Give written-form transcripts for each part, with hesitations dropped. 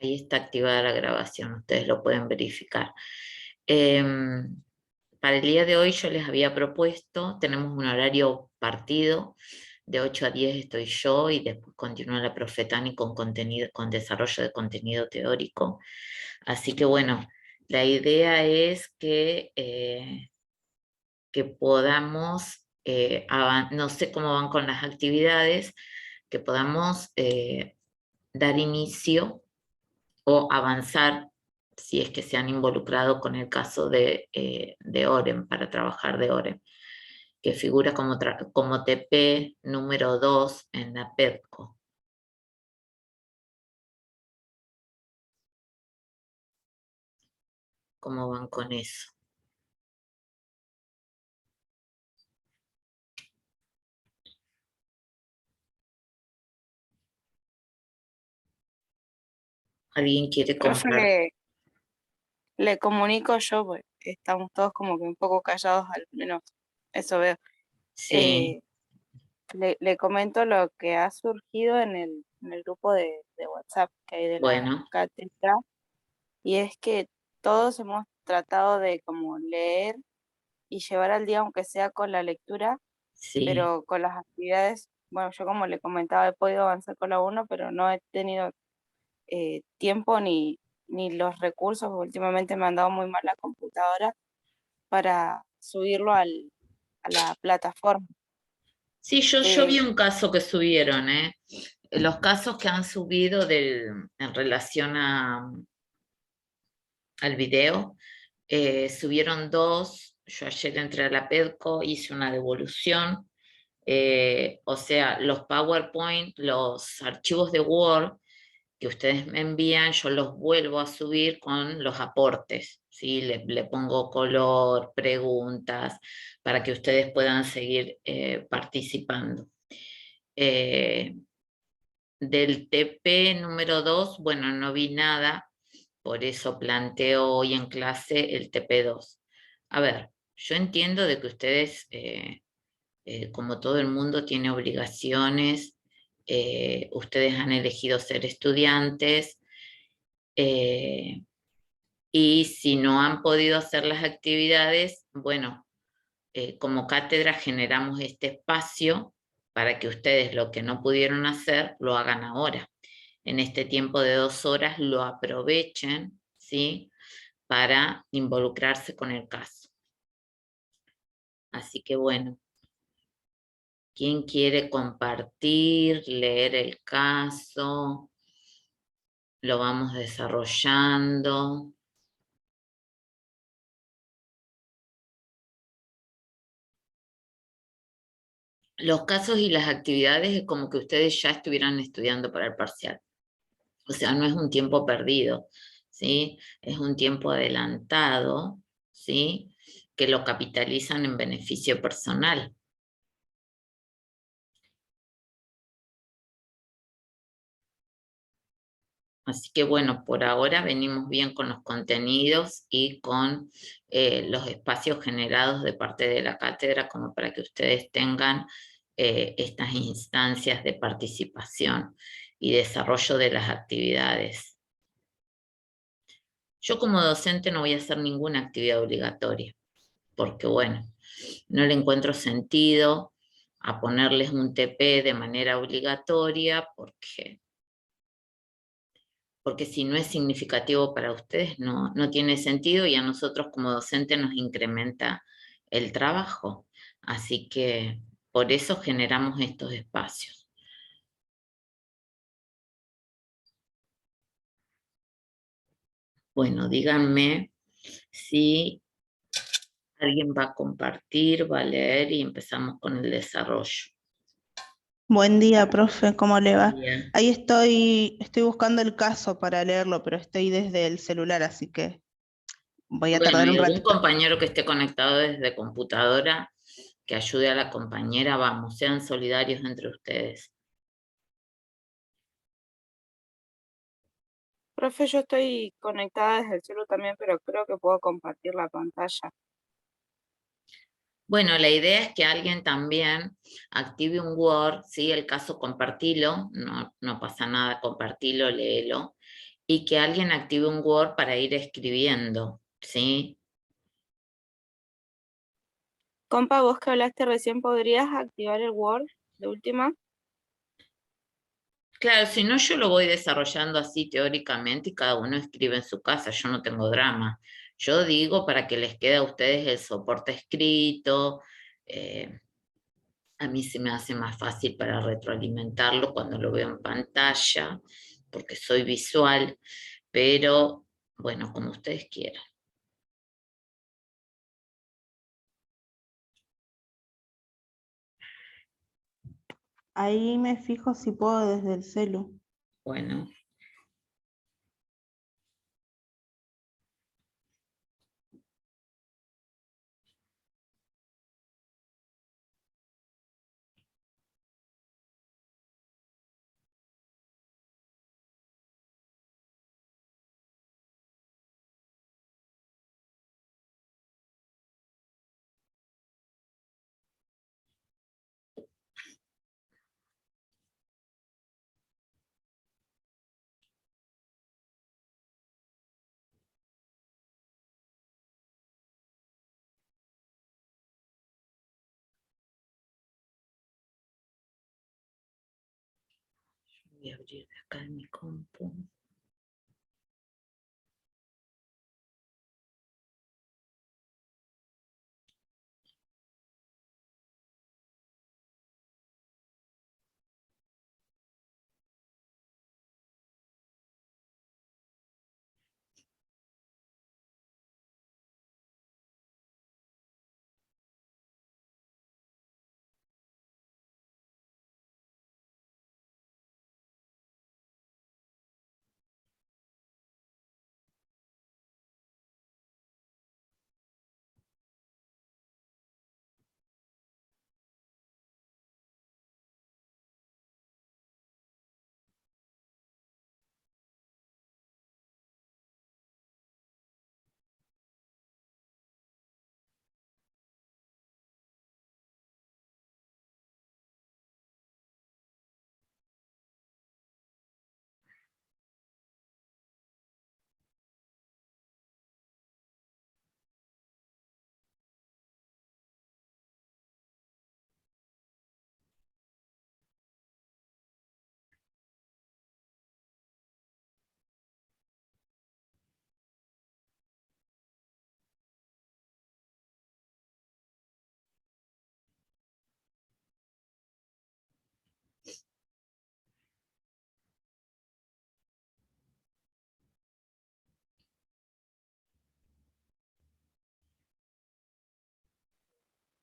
Ahí está activada la grabación, ustedes lo pueden verificar. Para el día de hoy yo les había propuesto, tenemos un horario partido, de 8 a 10 estoy yo y después continúa la profe Tani con contenido, con desarrollo de contenido teórico. Así que bueno, la idea es que podamos, no sé cómo van con las actividades, que podamos dar inicio o avanzar si es que se han involucrado con el caso de OREM, para trabajar de OREM, que figura como TP número 2 en la PEDCO. ¿Cómo van con eso? ¿Alguien quiere Profe, comprar? le comunico yo, pues estamos todos como que un poco callados, al menos eso veo. Sí, Eh, le comento lo que ha surgido en el grupo de WhatsApp que hay de la bueno, cátedra, y es que todos hemos tratado de como leer y llevar al día, aunque sea con la lectura, sí. pero con las actividades, bueno, yo como le comentaba, he podido avanzar con la uno, pero no he tenido tiempo ni los recursos, porque últimamente me han dado muy mal la computadora para subirlo a la plataforma. Sí, yo vi Eh, un caso que subieron, ¿eh? Los casos que han subido en relación al video, subieron dos. Yo ayer entré a la PEDCO, hice una devolución. O sea, los PowerPoint, los archivos de Word que ustedes me envían, yo los vuelvo a subir con los aportes, ¿sí? Le pongo color, preguntas, para que ustedes puedan seguir participando. Eh, Del TP número 2, bueno, no vi nada, por eso planteo hoy en clase el TP2. A ver, yo entiendo de que ustedes, como todo el mundo, tiene obligaciones, ustedes han elegido ser estudiantes, eh, y si no han podido hacer las actividades, bueno, como cátedra generamos este espacio para que ustedes lo que no pudieron hacer lo hagan ahora. En este tiempo de 2 horas lo aprovechen, ¿sí? Para involucrarse con el caso. Así que bueno, ¿quién quiere compartir, leer el caso? Lo vamos desarrollando. Los casos y las actividades es como que ustedes ya estuvieran estudiando para el parcial. O sea, no es un tiempo perdido, ¿sí? Es un tiempo adelantado, ¿sí? Que lo capitalizan en beneficio personal. Así que bueno, por ahora venimos bien con los contenidos y con los espacios generados de parte de la cátedra, como para que ustedes tengan estas instancias de participación y desarrollo de las actividades. Yo como docente no voy a hacer ninguna actividad obligatoria, porque bueno, no le encuentro sentido a ponerles un TP de manera obligatoria, porque si no es significativo para ustedes, no tiene sentido, y a nosotros como docente nos incrementa el trabajo. Así que por eso generamos estos espacios. Bueno, díganme si alguien va a compartir, va a leer y empezamos con el desarrollo. Buen día, profe, ¿cómo le va? Bien. Ahí estoy buscando el caso para leerlo, pero estoy desde el celular, así que voy a Bueno, tardar ¿hay un algún ratito. compañero que esté conectado desde computadora que ayude a la compañera? Vamos, sean solidarios entre ustedes. Profe, yo estoy conectada desde el celu también, pero creo que puedo compartir la pantalla. Bueno, la idea es que alguien también active un Word, ¿sí? El caso compartilo, no pasa nada, compartilo, léelo. y que alguien active un Word para ir escribiendo, ¿sí? Compa, vos que hablaste recién, ¿podrías activar el Word de última? Claro, si no yo lo voy desarrollando así teóricamente y cada uno escribe en su casa, yo no tengo drama. Yo digo para que les quede a ustedes el soporte escrito, eh, a mí se me hace más fácil para retroalimentarlo cuando lo veo en pantalla, porque soy visual, pero bueno, como ustedes quieran. Ahí me fijo si puedo desde el celu. Bueno, voy a abrir de acá en mi compu.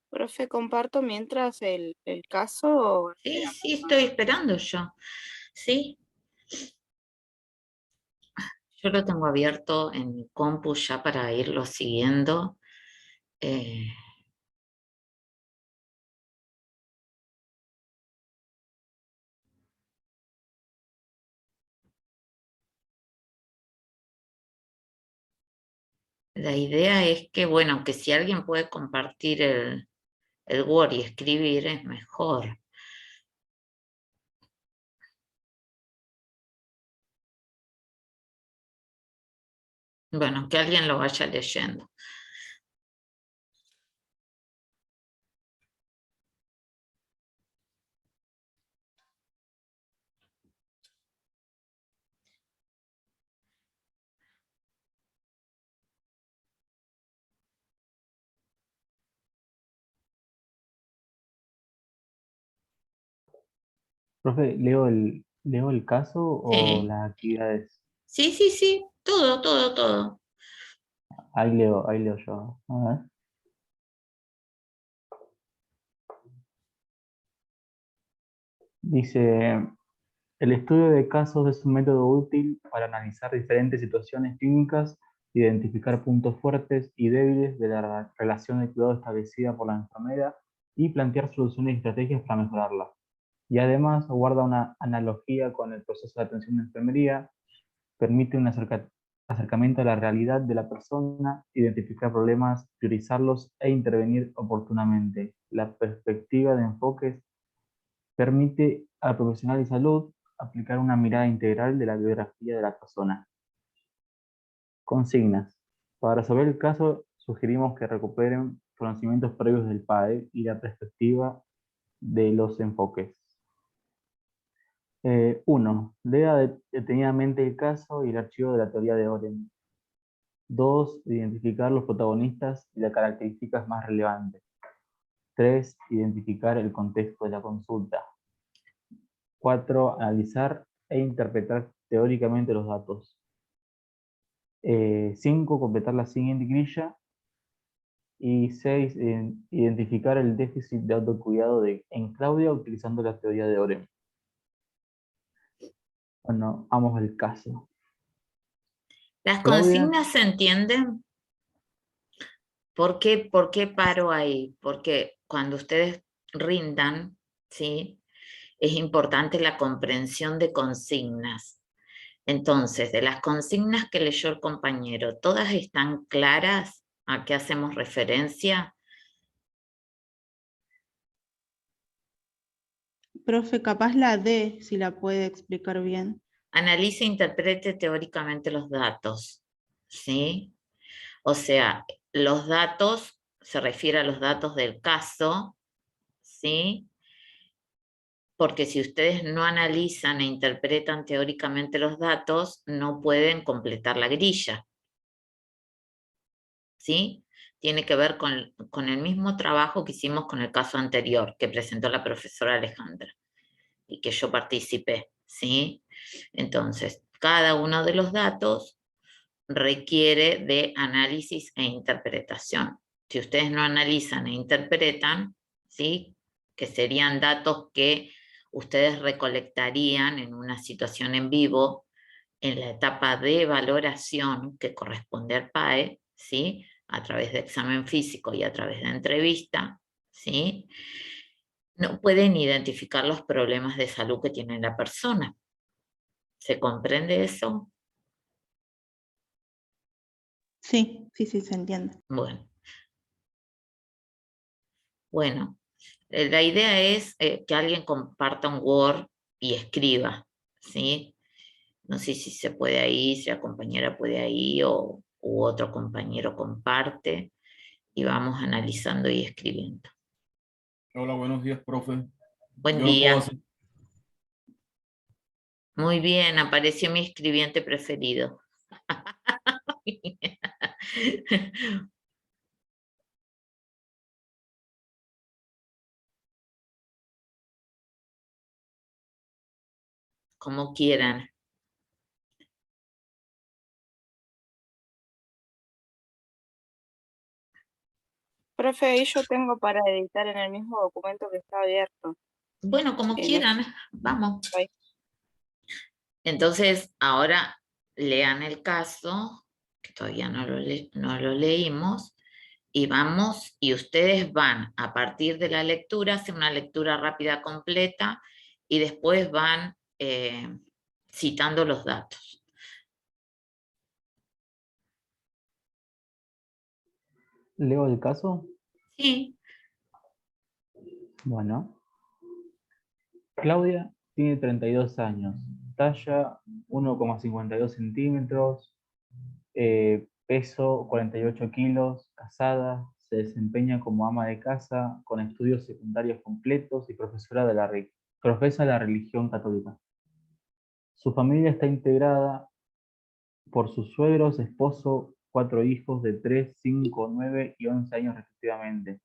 Profe, comparto mientras el caso o Sí, esperamos sí, más. estoy esperando yo. Sí, yo lo tengo abierto en mi compu ya para irlo siguiendo. Eh, la idea es que, bueno, que si alguien puede compartir el Word y escribir es mejor. Bueno, que alguien lo vaya leyendo. Profe, leo el caso o Sí, las actividades. sí, sí, sí, todo, todo, todo. Ahí leo yo. A ver. Dice, el estudio de casos es un método útil para analizar diferentes situaciones clínicas, identificar puntos fuertes y débiles de la relación de cuidado establecida por la enfermera y plantear soluciones y estrategias para mejorarla. Y además guarda una analogía con el proceso de atención de enfermería, permite un acercamiento a la realidad de la persona, identificar problemas, priorizarlos e intervenir oportunamente. La perspectiva de enfoques permite al profesional de salud aplicar una mirada integral de la biografía de la persona. Consignas. Para resolver el caso, sugerimos que recuperen conocimientos previos del PAE y la perspectiva de los enfoques. 1. Lea detenidamente el caso y el archivo de la teoría de Oren. 2. Identificar los protagonistas y las características más relevantes. 3. Identificar el contexto de la consulta. 4. Analizar e interpretar teóricamente los datos. 5. Completar la siguiente grilla. Y 6. Identificar el déficit de autocuidado en Claudia utilizando la teoría de Oren. Bueno, vamos al caso. ¿Las Claudia. consignas se entienden? ¿Por qué paro ahí? Porque cuando ustedes rindan, ¿sí? Es importante la comprensión de consignas. Entonces, de las consignas que leyó el compañero, ¿todas están claras a qué hacemos referencia? Profe, capaz la D, si la puede explicar bien. Analice e interprete teóricamente los datos, ¿sí? O sea, los datos, se refiere a los datos del caso, ¿sí? Porque si ustedes no analizan e interpretan teóricamente los datos, no pueden completar la grilla, ¿sí? Tiene que ver con el mismo trabajo que hicimos con el caso anterior, que presentó la profesora Alejandra, y que yo participé, ¿sí? Entonces, cada uno de los datos requiere de análisis e interpretación. Si ustedes no analizan e interpretan, ¿sí? Que serían datos que ustedes recolectarían en una situación en vivo, en la etapa de valoración que corresponde al PAE, ¿sí? A través de examen físico y a través de entrevista, ¿sí? No pueden identificar los problemas de salud que tiene la persona. ¿Se comprende eso? Sí, sí, sí, se entiende. Bueno, la idea es que alguien comparta un Word y escriba, ¿sí? No sé si se puede ahí, si la compañera puede ahí u otro compañero comparte y vamos analizando y escribiendo. Hola, buenos días, profe. Buen Yo lo puedo día. hacer. Muy bien, apareció mi escribiente preferido. Como quieran. Profe, ahí yo tengo para editar en el mismo documento que está abierto. Bueno, como En quieran, vamos. ahí. Entonces, ahora lean el caso, que todavía no lo leímos, y vamos, y ustedes van a partir de la lectura, hacen una lectura rápida completa, y después van citando los datos. ¿Leo el caso? Sí. Bueno. Claudia tiene 32 años, talla 1,52 centímetros, peso 48 kilos, casada, se desempeña como ama de casa, con estudios secundarios completos y profesa la religión católica. Su familia está integrada por sus suegros, esposo, 4 hijos de 3, 5, 9 y 11 años respectivamente.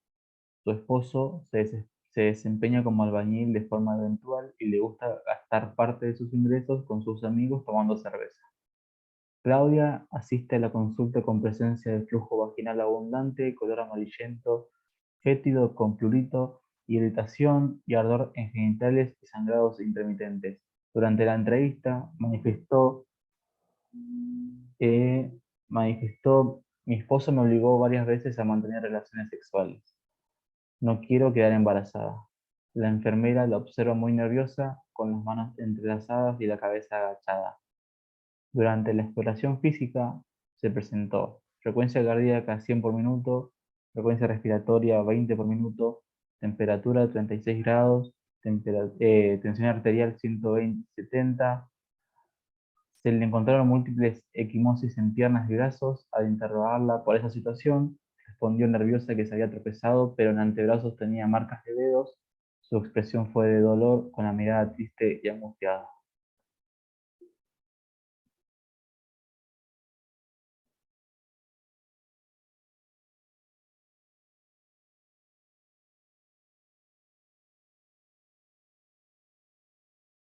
Su esposo se desempeña como albañil de forma eventual y le gusta gastar parte de sus ingresos con sus amigos tomando cerveza. Claudia asiste a la consulta con presencia de flujo vaginal abundante, color amarillento, fétido con prurito, irritación y ardor en genitales y sangrados intermitentes. Durante la entrevista manifestó, mi esposo me obligó varias veces a mantener relaciones sexuales. No quiero quedar embarazada. La enfermera la observa muy nerviosa, con las manos entrelazadas y la cabeza agachada. Durante la exploración física se presentó frecuencia cardíaca 100 por minuto, frecuencia respiratoria 20 por minuto, temperatura 36 grados, tensión arterial 120-70, Se le encontraron múltiples equimosis en piernas y brazos. Al interrogarla por esa situación, respondió nerviosa que se había tropezado, pero en antebrazos tenía marcas de dedos. Su expresión fue de dolor, con la mirada triste y angustiada.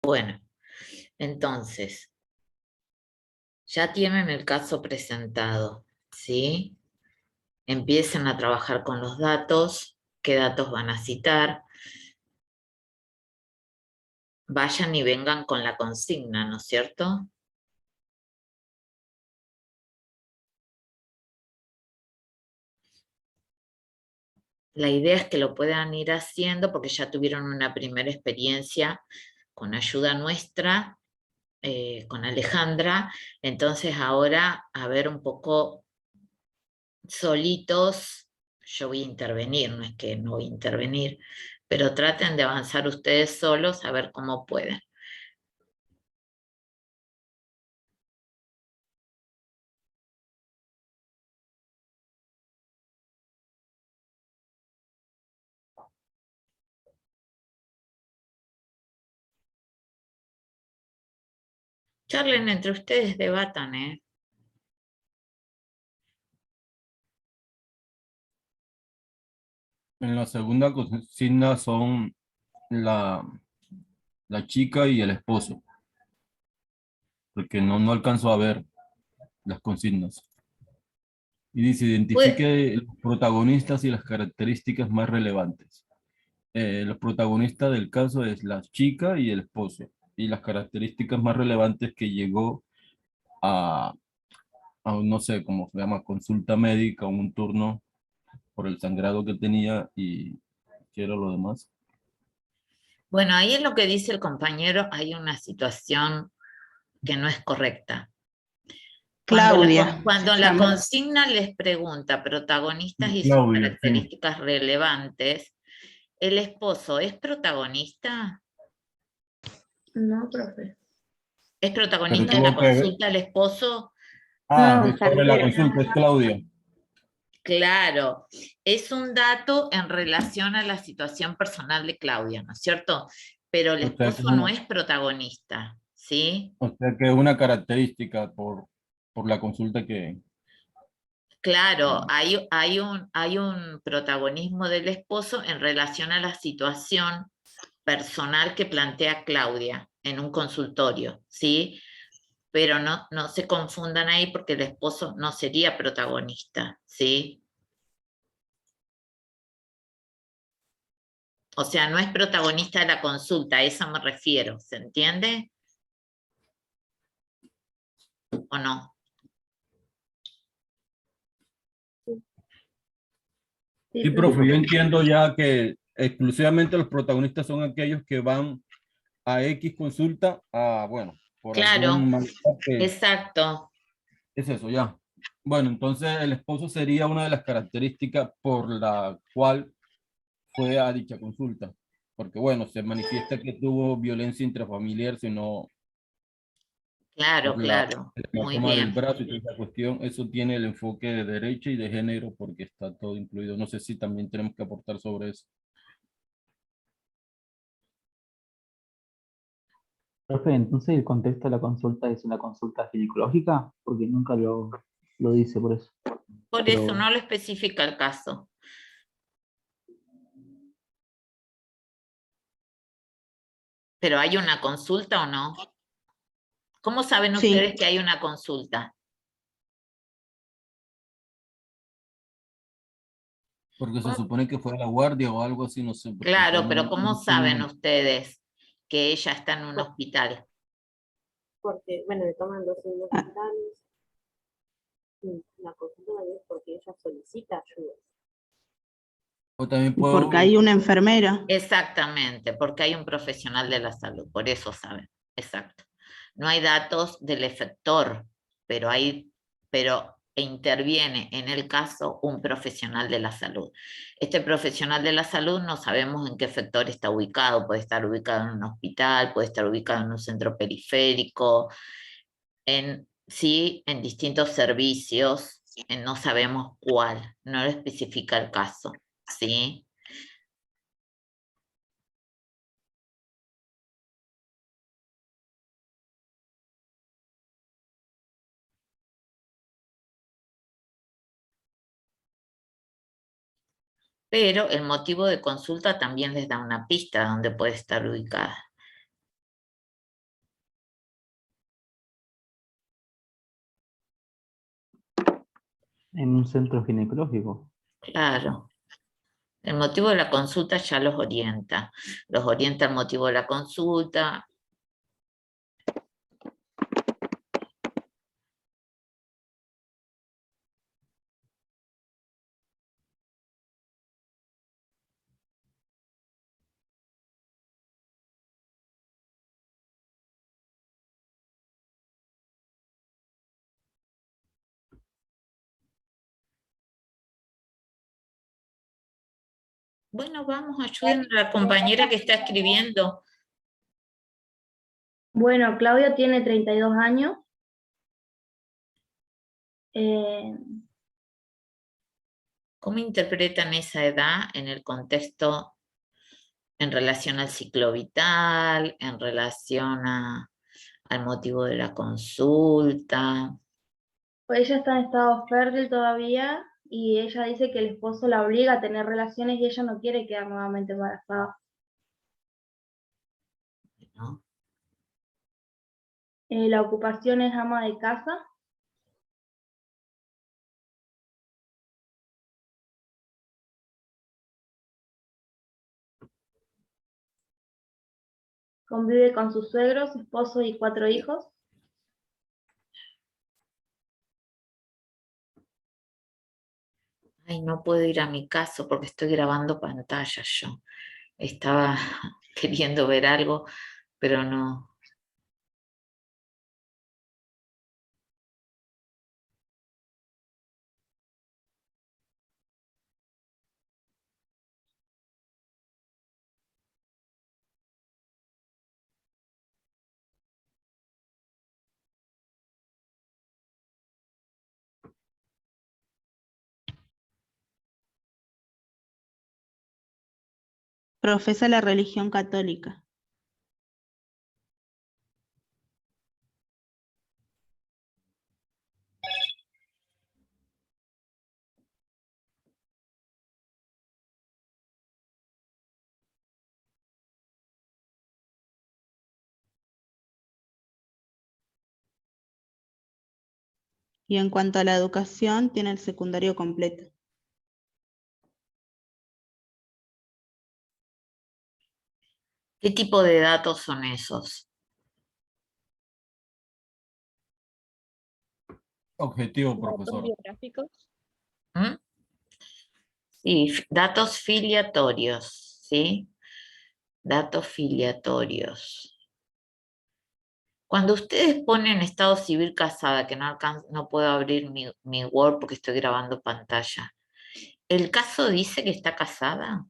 Bueno, entonces, ya tienen el caso presentado, ¿sí? Empiecen a trabajar con los datos, qué datos van a citar. Vayan y vengan con la consigna, ¿no es cierto? La idea es que lo puedan ir haciendo porque ya tuvieron una primera experiencia con ayuda nuestra, con Alejandra. Entonces ahora, a ver un poco solitos, yo voy a intervenir, no es que no voy a intervenir, pero traten de avanzar ustedes solos a ver cómo pueden. Charlen entre ustedes, debatan, ¿eh? En la segunda consigna son la, la chica y el esposo, porque no alcanzo a ver las consignas. Y dice, Pues, identifique los protagonistas y las características más relevantes. Los protagonistas del caso es la chica y el esposo, y las características más relevantes que llegó a, no sé cómo se llama, consulta médica, un turno por el sangrado que tenía y quiero lo demás. bueno, ahí en lo que dice el compañero hay una situación que no es correcta. Claudia, Cuando se la llama. consigna les pregunta protagonistas y sus Claudia, sí. características relevantes, ¿el esposo es protagonista? No, profe. ¿Es Pero protagonista en la tuvo que ver. consulta el esposo? Ah, No, es sobre la consulta, es Claudia. Claro, es un dato en relación a la situación personal de Claudia, ¿no es cierto? Pero el O sea que esposo no es protagonista, ¿sí? es una característica por la consulta que... Claro, hay un protagonismo del esposo en relación a la situación personal que plantea Claudia en un consultorio, ¿sí? Pero no se confundan ahí porque el esposo no sería protagonista, ¿sí? O sea, no es protagonista de la consulta, a eso me refiero, ¿se entiende? ¿O no? Sí, Sí, profe, yo profe. entiendo ya que exclusivamente los protagonistas son aquellos que van a X consulta, bueno, por Claro, algún malestar que exacto. es eso, ya. Bueno, entonces el esposo sería una de las características por la cual fue a dicha consulta. Porque bueno, se manifiesta que tuvo violencia intrafamiliar, sino Claro, por la claro. Muy toma del bien. brazo y toda esa cuestión. Eso tiene el enfoque de derecho y de género porque está todo incluido. No sé si también tenemos que aportar sobre eso. Profe, entonces el contexto de la consulta es una consulta ginecológica, porque nunca lo dice por eso. Por eso Pero no lo especifica el caso. ¿Pero hay una consulta o no? ¿Cómo saben ustedes Sí, que hay una consulta? Porque se supone que fue a la guardia o algo así, no sé, porque yo Claro, pero no ¿cómo saben tengo... ustedes que ella está en un hospital? Porque, bueno, le toman dos signos ah, vitales. Y la consulta es porque ella solicita ayuda. O también y porque puedo... hay una enfermera. Exactamente, porque hay un profesional de la salud, por eso saben. Exacto. No hay datos del efector, pero interviene en el caso un profesional de la salud. Este profesional de la salud no sabemos en qué efector está ubicado, puede estar ubicado en un hospital, puede estar ubicado en un centro periférico, sí, en distintos servicios, no sabemos cuál, no lo especifica el caso, ¿sí? Pero el motivo de consulta también les da una pista donde puede estar ubicada. En un centro ginecológico. Claro. El motivo de la consulta ya los orienta el motivo de la consulta. Bueno, vamos, ayuden a la compañera que está escribiendo. Bueno, Claudio tiene 32 años. ¿Cómo interpretan esa edad en el contexto, en relación al ciclo vital, en relación al motivo de la consulta? Pues ella está en estado fértil todavía y ella dice que el esposo la obliga a tener relaciones y ella no quiere quedar nuevamente embarazada. ¿No? La ocupación es ama de casa. Convive con sus suegros, esposo y 4 hijos. Ay, no puedo ir a mi caso porque estoy grabando pantalla yo. Estaba queriendo ver algo, pero no. Profesa la religión católica. Y en cuanto a la educación, tiene el secundario completo. ¿Qué tipo de datos son esos? Objetivo, Datos profesor. biográficos. ¿Mm? Sí, datos filiatorios, ¿sí? Datos filiatorios. Cuando ustedes ponen estado civil casada, que no puedo abrir mi Word porque estoy grabando pantalla, ¿el caso dice que está casada?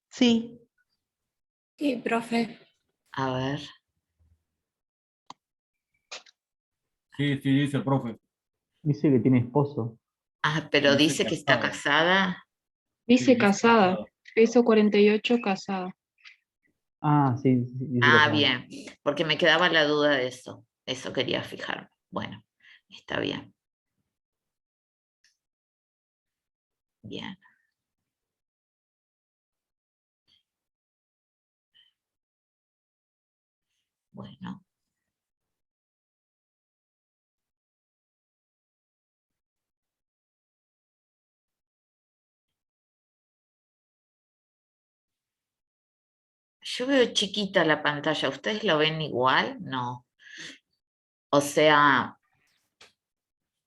Sí, Sí, profe. A ver. Sí, sí, dice, profe. Dice que tiene esposo. Ah, pero Dice dice que está casada. casada. Sí, Dice dice casada. casada. Piso 48, casada. Ah, sí, sí, dice Ah, casada. bien, porque me quedaba la duda de eso. Eso quería fijarme. Bueno, está bien. Bien. Bueno. Yo veo chiquita la pantalla. ¿Ustedes lo ven igual? No. O sea,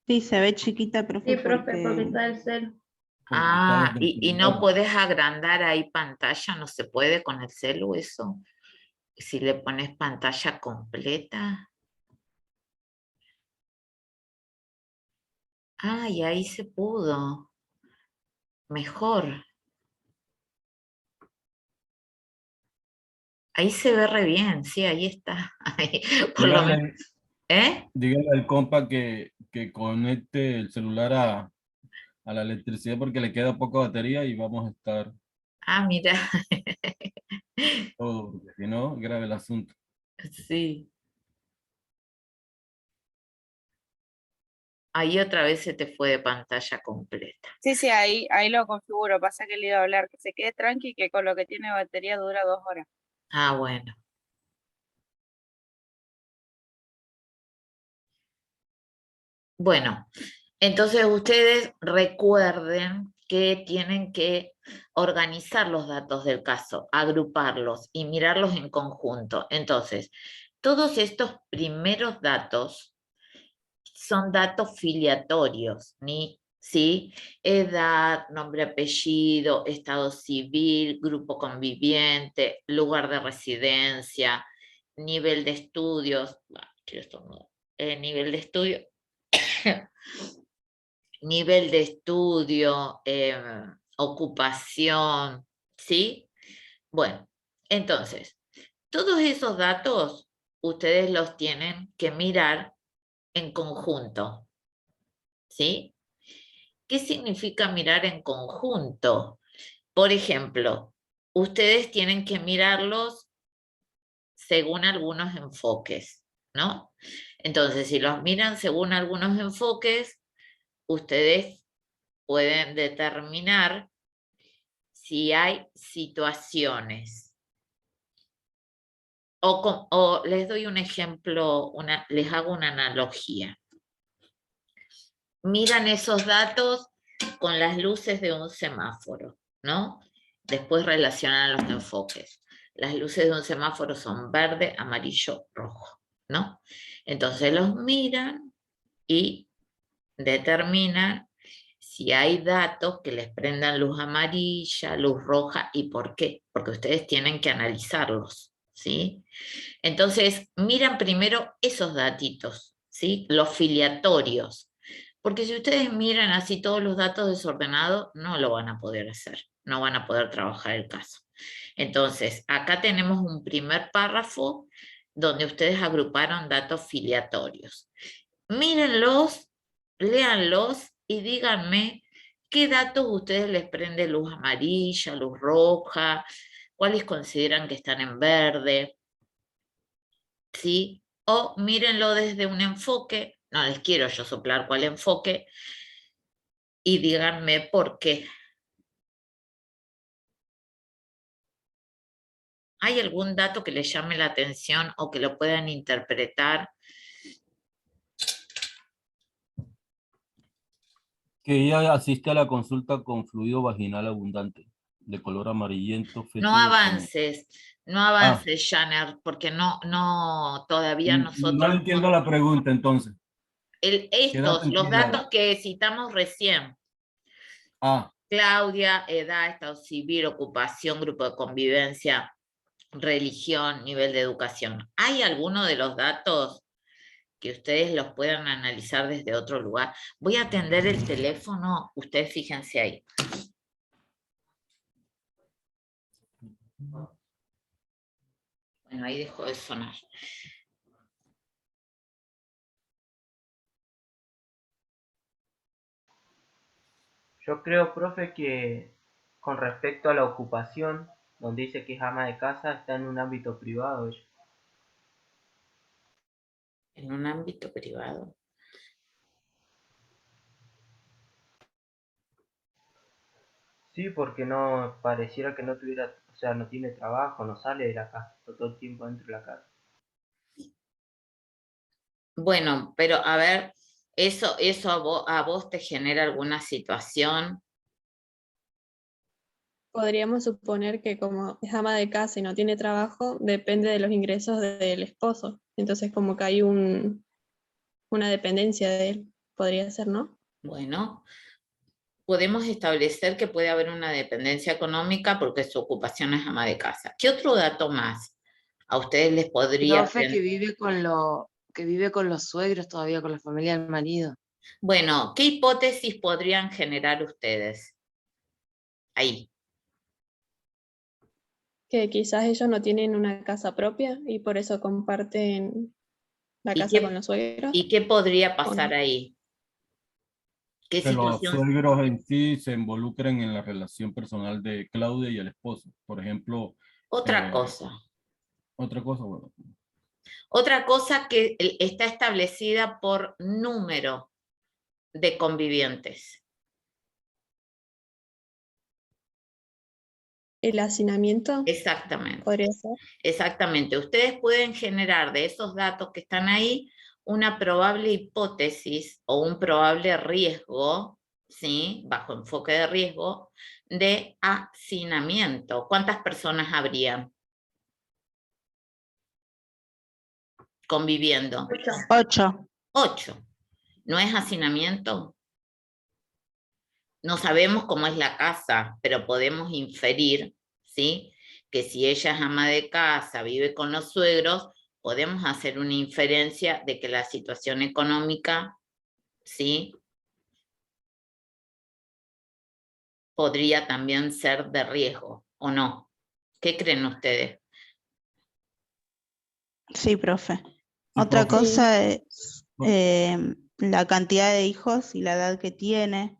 sí, se ve chiquita, profe, Sí, profe, porque porque está el cel. Porque está desde el y no celular. puedes agrandar ahí pantalla, no se puede con el celu eso. Si le pones pantalla completa. Ah, y ahí se pudo. Mejor. Ahí se ve re bien, sí, ahí está. Ahí, por lo Igual menos. Dígale al compa que conecte el celular a la electricidad porque le queda poca batería y vamos a estar Ah, mira, todo, porque si no, grave el asunto. sí. Ahí otra vez se te fue de pantalla completa. Sí, sí, ahí lo configuro. Pasa que le iba a hablar, que se quede tranqui, que con lo que tiene batería dura 2 horas. Ah, bueno. Bueno, entonces ustedes recuerden que tienen que organizar los datos del caso, agruparlos y mirarlos en conjunto. Entonces, todos estos primeros datos son datos filiatorios, ¿sí? Edad, nombre, apellido, estado civil, grupo conviviente, lugar de residencia, nivel de estudios, nivel de estudio, nivel de estudio, ocupación, ¿sí? Bueno, entonces, todos esos datos ustedes los tienen que mirar en conjunto, ¿sí? ¿Qué significa mirar en conjunto? Por ejemplo, ustedes tienen que mirarlos según algunos enfoques, ¿no? Entonces, si los miran según algunos enfoques, ustedes pueden determinar si hay situaciones. O les doy un ejemplo, les hago una analogía. Miran esos datos con las luces de un semáforo, ¿no? Después relacionan los enfoques. Las luces de un semáforo son verde, amarillo, rojo, ¿no? Entonces los miran y determinan si hay datos que les prendan luz amarilla, luz roja y por qué, porque ustedes tienen que analizarlos, ¿sí? Entonces, miran primero esos datitos, ¿sí? Los filiatorios, porque si ustedes miran así todos los datos desordenados, no lo van a poder hacer, no van a poder trabajar el caso. Entonces, acá tenemos un primer párrafo donde ustedes agruparon datos filiatorios. Mírenlos, léanlos y díganme qué datos ustedes les prende luz amarilla, luz roja, cuáles consideran que están en verde, ¿sí? O mírenlo desde un enfoque, no les quiero yo soplar cuál enfoque, y díganme por qué. ¿Hay algún dato que les llame la atención o que lo puedan interpretar? Que ella asiste a la consulta con fluido vaginal abundante, de color amarillento, No fétido, con... avances, no Ah, avances, Janer, porque todavía no le nosotros entiendo la pregunta entonces. ¿Qué dato los incluye ahí? datos que citamos recién, Ah, Claudia, edad, estado civil, ocupación, grupo de convivencia, religión, nivel de educación. ¿Hay alguno de los datos que ustedes los puedan analizar desde otro lugar? Voy a atender el teléfono, ustedes fíjense ahí. Bueno, ahí dejó de sonar. Yo creo, profe, que con respecto a la ocupación, donde dice que es ama de casa, está en un ámbito privado ella. En un ámbito privado. Sí, porque no pareciera que no tuviera, o sea, no tiene trabajo, no sale de la casa, está todo el tiempo dentro de la casa. Bueno, pero a ver, eso a vos te genera alguna situación. Podríamos suponer que como es ama de casa y no tiene trabajo, depende de los ingresos del esposo. Entonces como que hay una dependencia de él. Podría ser, ¿no? Bueno, podemos establecer que puede haber una dependencia económica porque su ocupación es ama de casa. ¿Qué otro dato más a ustedes les podría... Profe, que vive con los suegros todavía, con la familia del marido. Bueno, ¿qué hipótesis podrían generar ustedes? Ahí. Que quizás ellos no tienen una casa propia y por eso comparten la ¿Y casa qué- con los suegros. ¿Y qué podría ¿O pasar no? ahí? ¿Qué Que los situación? suegros en sí se involucren en la relación personal de Claudia y el esposo. Por ejemplo, Otra cosa. otra cosa, bueno, Otra cosa que está establecida por número de convivientes. El hacinamiento Exactamente. podría ser. Exactamente. Ustedes pueden generar de esos datos que están ahí una probable hipótesis o un probable riesgo, ¿sí? Bajo enfoque de riesgo, de hacinamiento. ¿Cuántas personas habrían conviviendo? 8. 8. ¿No es hacinamiento? No sabemos cómo es la casa, pero podemos inferir, ¿sí? Que si ella es ama de casa, vive con los suegros, podemos hacer una inferencia de que la situación económica, ¿sí? Podría también ser de riesgo, ¿o no? ¿Qué creen ustedes? Sí, profe. Sí, Otra profe. cosa es la cantidad de hijos y la edad que tiene,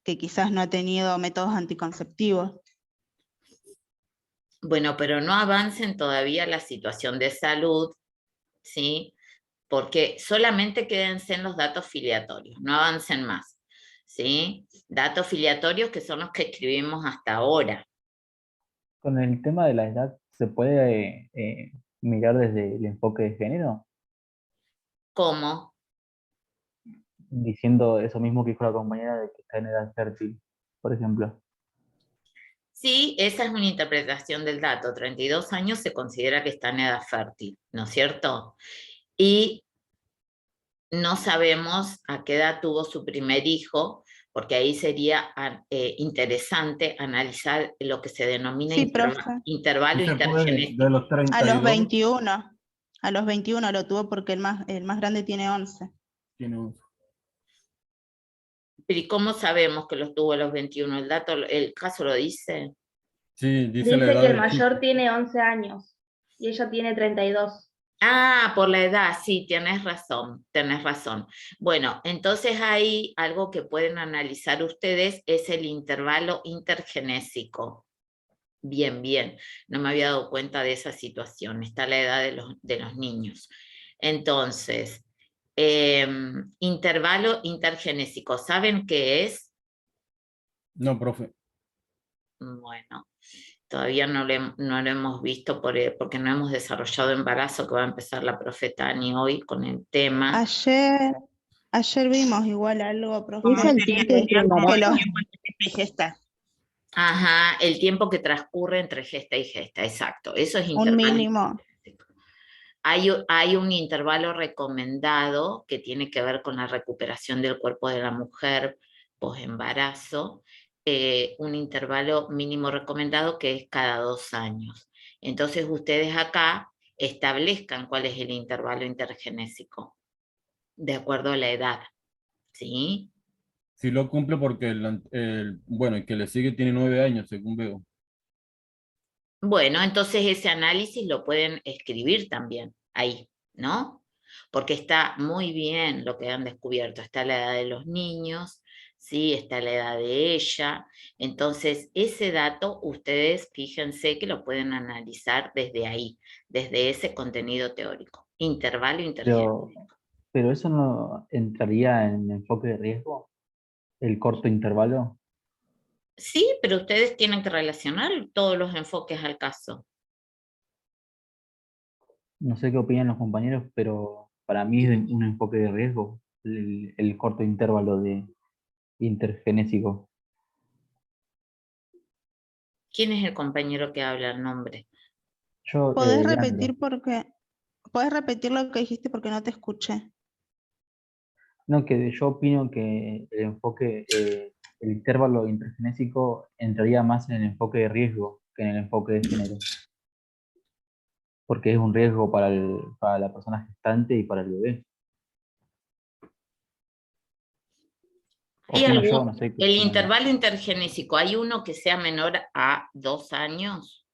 que quizás no ha tenido métodos anticonceptivos. Bueno, pero no avancen todavía la situación de salud, ¿sí? Porque solamente quédense en los datos filiatorios, no avancen más, ¿sí? Datos filiatorios que son los que escribimos hasta ahora. Con el tema de la edad, ¿se puede mirar desde el enfoque de género? ¿Cómo? Diciendo eso mismo que dijo la compañera de que está en edad fértil, por ejemplo. Sí, esa es una interpretación del dato. 32 años se considera que está en edad fértil, ¿no es cierto? Y no sabemos a qué edad tuvo su primer hijo, porque ahí sería interesante analizar lo que se denomina Sí, profe. intervalo Sí se puede intergenético. de los A los 32, 21. A los 21 lo tuvo porque el más grande tiene 11. tiene un- Pero ¿y cómo sabemos que los tuvo a los 21? ¿El caso lo dice? Sí, dice la Dice edad que el del chico. mayor tiene 11 años y ella tiene 32. Ah, por la edad, sí, tenés razón, tenés razón. Bueno, entonces ahí algo que pueden analizar ustedes es el intervalo intergenésico. Bien, bien, no me había dado cuenta de esa situación, está la edad de los niños. Entonces, intervalo intergenésico, ¿saben qué es? No, profe. Bueno, todavía no lo hemos visto porque no hemos desarrollado embarazo, que va a empezar la profe Tani hoy con el tema. Ayer vimos igual algo, profe. ¿Es el tiempo entre embarazo? Que los y gesta. Ajá, el tiempo que transcurre entre gesta y gesta, exacto. Eso es Un intervalo. mínimo. Hay un intervalo recomendado que tiene que ver con la recuperación del cuerpo de la mujer posembarazo, un intervalo mínimo recomendado que es cada 2 años. Entonces ustedes acá establezcan cuál es el intervalo intergenésico, de acuerdo a la edad, ¿sí? Sí lo cumple porque bueno, el que le sigue tiene 9 años, según veo. Bueno, entonces ese análisis lo pueden escribir también ahí, ¿no? Porque está muy bien lo que han descubierto. Está la edad de los niños, ¿sí? Está la edad de ella. Entonces, ese dato ustedes fíjense que lo pueden analizar desde ahí, desde ese contenido teórico. Intervalo intergenético. Pero eso no entraría en enfoque de riesgo, el corto intervalo. Sí, pero ustedes tienen que relacionar todos los enfoques al caso. No sé qué opinan los compañeros, pero para mí es un enfoque de riesgo, el corto intervalo de intergenésico. ¿Quién es el compañero que habla el nombre? Yo, ¿Podés Leandro. repetir lo que dijiste porque no te escuché? No, que yo opino que el enfoque, el intervalo intergenésico entraría más en el enfoque de riesgo que en el enfoque de género. Porque es un riesgo para la persona gestante y para el bebé. ¿Hay Opino yo, algún, no sé qué el opinan. intervalo intergenésico, hay uno que sea menor a 2 años?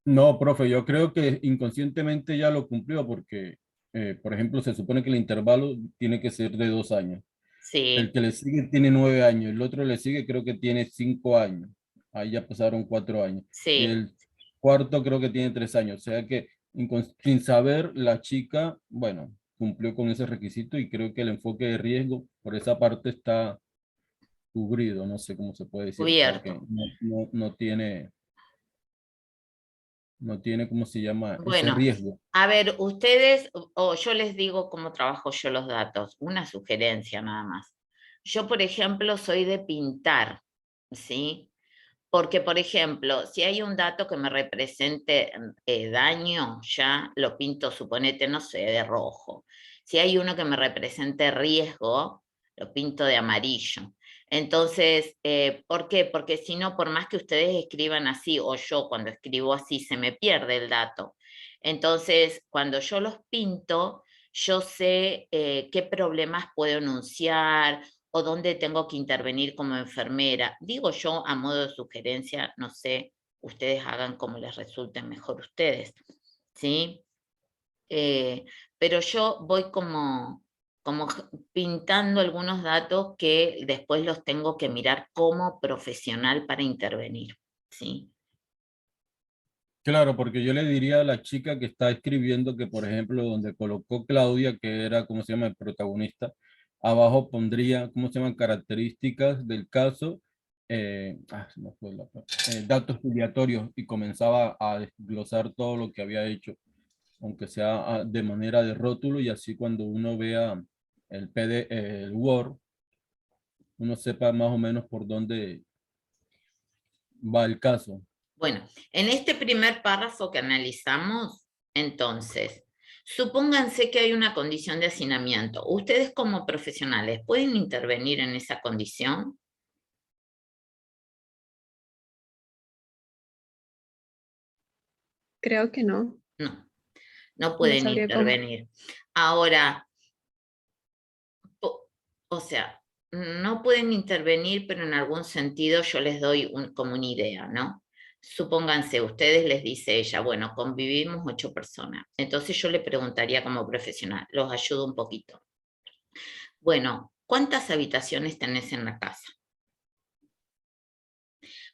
No, profe, yo creo que inconscientemente ya lo cumplió porque Por ejemplo, se supone que el intervalo tiene que ser de 2 años. El Sí, que le sigue tiene 9 años, el otro le sigue creo que tiene 5 años. Ahí ya pasaron 4 años. Y sí. el cuarto creo que tiene 3 años. O sea que sin saber, la chica, bueno, cumplió con ese requisito y creo que el enfoque de riesgo por esa parte está cubrido, no sé cómo se puede decir. O sea que Cubierto. no tiene, ¿cómo se llama? Ese Bueno, riesgo. a ver, ustedes, o yo les digo cómo trabajo yo los datos, una sugerencia nada más. Yo, por ejemplo, soy de pintar, ¿sí? Porque, por ejemplo, si hay un dato que me represente daño, ya lo pinto, suponete, no sé, de rojo. Si hay uno que me represente riesgo, lo pinto de amarillo. Entonces, ¿por qué? Porque si no, por más que ustedes escriban así, o yo cuando escribo así, se me pierde el dato. Entonces, cuando yo los pinto, yo sé qué problemas puedo enunciar o dónde tengo que intervenir como enfermera. Digo yo a modo de sugerencia, no sé, ustedes hagan como les resulte mejor ustedes, ¿sí? Pero yo voy como pintando algunos datos que después los tengo que mirar como profesional para intervenir, ¿sí? Claro, porque yo le diría a la chica que está escribiendo que, por ejemplo, donde colocó Claudia, que era, ¿cómo se llama?, el protagonista, abajo pondría, ¿cómo se llaman?, características del caso, se me fue datos filiatorios, y comenzaba a desglosar todo lo que había hecho, aunque sea de manera de rótulo, y así cuando uno vea el Word, uno sepa más o menos por dónde va el caso. Bueno, en este primer párrafo que analizamos, entonces, supónganse que hay una condición de hacinamiento. ¿Ustedes como profesionales pueden intervenir en esa condición? Creo que no, No, no no pueden sabría cómo. intervenir. Ahora, o sea, no pueden intervenir, pero en algún sentido yo les doy como una idea, ¿no? Supónganse, ustedes les dice ella, bueno, convivimos 8 personas. Entonces yo le preguntaría como profesional, los ayudo un poquito. Bueno, ¿cuántas habitaciones tenés en la casa?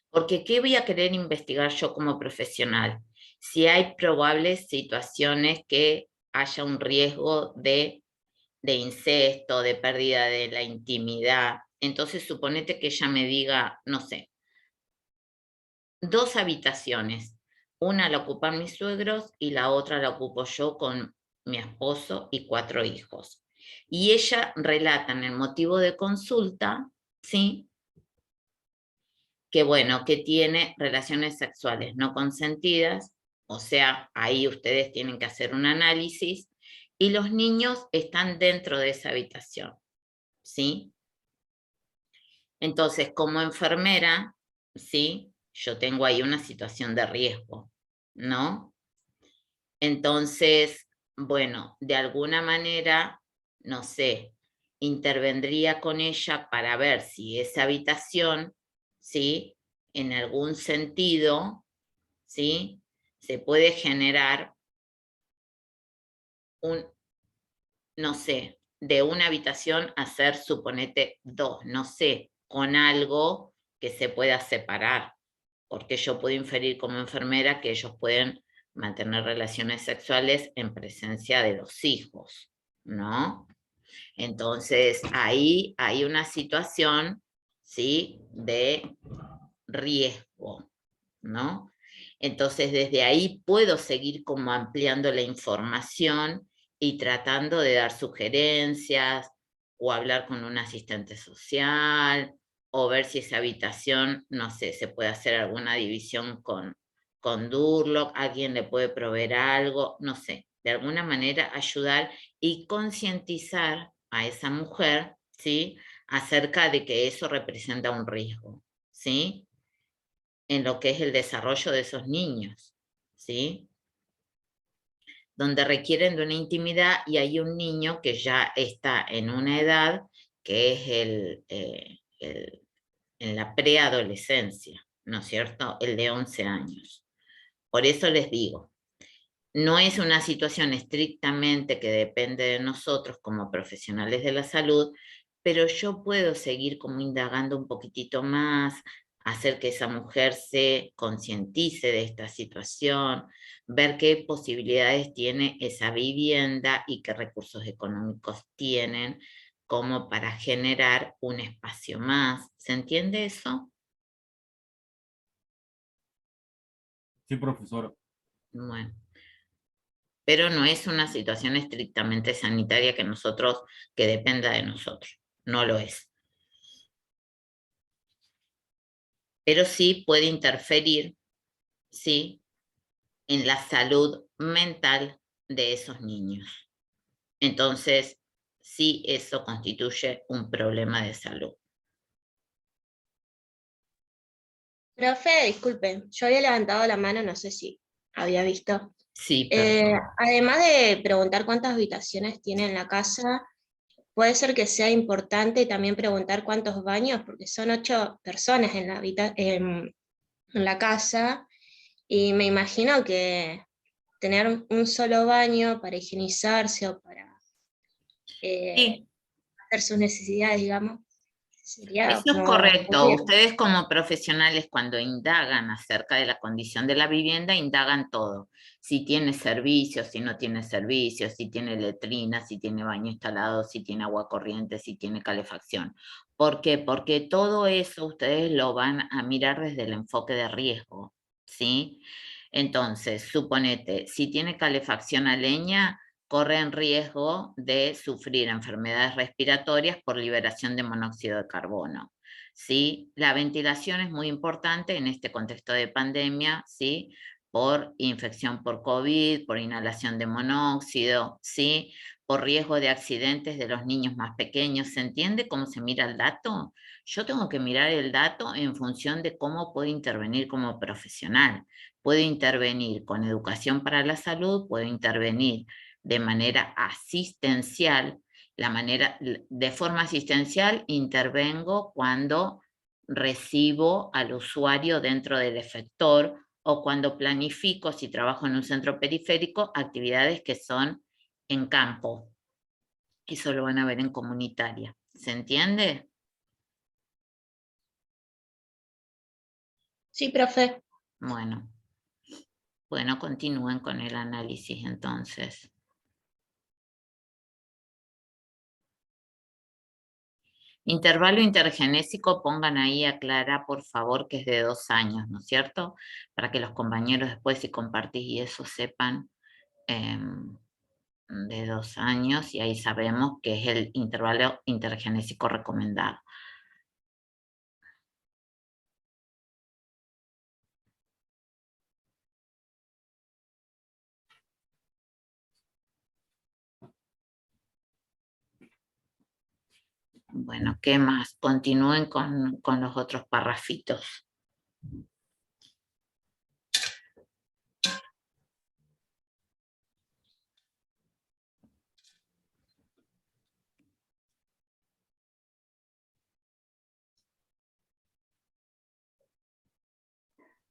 Porque ¿qué voy a querer investigar yo como profesional? Si hay probables situaciones que haya un riesgo de incesto, de pérdida de la intimidad. Entonces, suponete que ella me diga, no sé, 2 habitaciones. Una la ocupan mis suegros y la otra la ocupo yo con mi esposo y 4 hijos. Y ella relata en el motivo de consulta, ¿sí? Que bueno, que tiene relaciones sexuales no consentidas, o sea, ahí ustedes tienen que hacer un análisis, y los niños están dentro de esa habitación, ¿sí? Entonces, como enfermera, ¿sí? Yo tengo ahí una situación de riesgo, ¿no? Entonces, bueno, de alguna manera, no sé, intervendría con ella para ver si esa habitación, ¿sí? En algún sentido, ¿sí? Se puede generar no sé, de una habitación hacer, suponete, 2, no sé, con algo que se pueda separar, porque yo puedo inferir como enfermera que ellos pueden mantener relaciones sexuales en presencia de los hijos, ¿no? Entonces, ahí hay una situación, ¿sí?, de riesgo, ¿no? Entonces, desde ahí puedo seguir como ampliando la información y tratando de dar sugerencias o hablar con un asistente social o ver si esa habitación, no sé, se puede hacer alguna división con Durlock, alguien le puede proveer algo, no sé, de alguna manera ayudar y concientizar a esa mujer, ¿sí?, acerca de que eso representa un riesgo, ¿sí?, en lo que es el desarrollo de esos niños, ¿sí? Donde requieren de una intimidad y hay un niño que ya está en una edad que es en la preadolescencia, ¿no es cierto? El de 11 años. Por eso les digo, No es una situación estrictamente que depende de nosotros como profesionales de la salud, pero yo puedo seguir como indagando un poquitito más, hacer que esa mujer se concientice de esta situación, ver qué posibilidades tiene esa vivienda y qué recursos económicos tienen como para generar un espacio más. ¿Se entiende eso? Sí, profesora. Bueno, pero no es una situación estrictamente sanitaria que dependa de nosotros, no lo es. Pero sí puede interferir, sí, en la salud mental de esos niños. Entonces, sí, eso constituye un problema de salud. Profe, disculpe, yo había levantado la mano, no sé si había visto. Sí, perdón. Además de preguntar cuántas habitaciones tiene en la casa, puede ser que sea importante también preguntar cuántos baños, porque son 8 personas en la casa, y me imagino que tener un solo baño para higienizarse o para Sí. hacer sus necesidades, digamos, sería Eso es como correcto. muy bien. Ustedes como profesionales cuando indagan acerca de la condición de la vivienda, indagan todo. Si tiene servicios, si no tiene servicios, si tiene letrina, si tiene baño instalado, si tiene agua corriente, si tiene calefacción. ¿Por qué? Porque todo eso ustedes lo van a mirar desde el enfoque de riesgo, ¿sí? Entonces, suponete, si tiene calefacción a leña, corre en riesgo de sufrir enfermedades respiratorias por liberación de monóxido de carbono. ¿Sí? La ventilación es muy importante en este contexto de pandemia, ¿sí? Por infección por COVID, por inhalación de monóxido, ¿sí? Por riesgo de accidentes de los niños más pequeños. ¿Se entiende cómo se mira el dato? Yo tengo que mirar el dato en función de cómo puedo intervenir como profesional. Puedo intervenir con educación para la salud, puedo intervenir de manera asistencial. De forma asistencial intervengo cuando recibo al usuario dentro del efector o cuando planifico, si trabajo en un centro periférico, actividades que son en campo. Eso lo van a ver en comunitaria. ¿Se entiende? Sí, profe. Bueno, continúen con el análisis entonces. Intervalo intergenésico, pongan ahí a Clara, por favor, que es de 2 años, ¿no es cierto? Para que los compañeros después, si compartís y eso, sepan de 2 años, y ahí sabemos que es el intervalo intergenésico recomendado. Bueno, ¿qué más? Continúen con los otros parrafitos.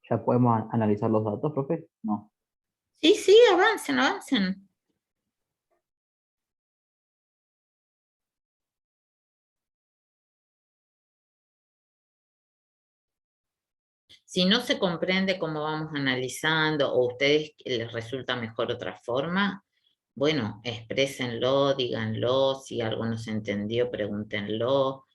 ¿Ya podemos analizar los datos, profe? No. Sí, avancen, avancen. Si no se comprende cómo vamos analizando o a ustedes les resulta mejor otra forma, bueno, exprésenlo, díganlo, si algo no se entendió, pregúntenlo.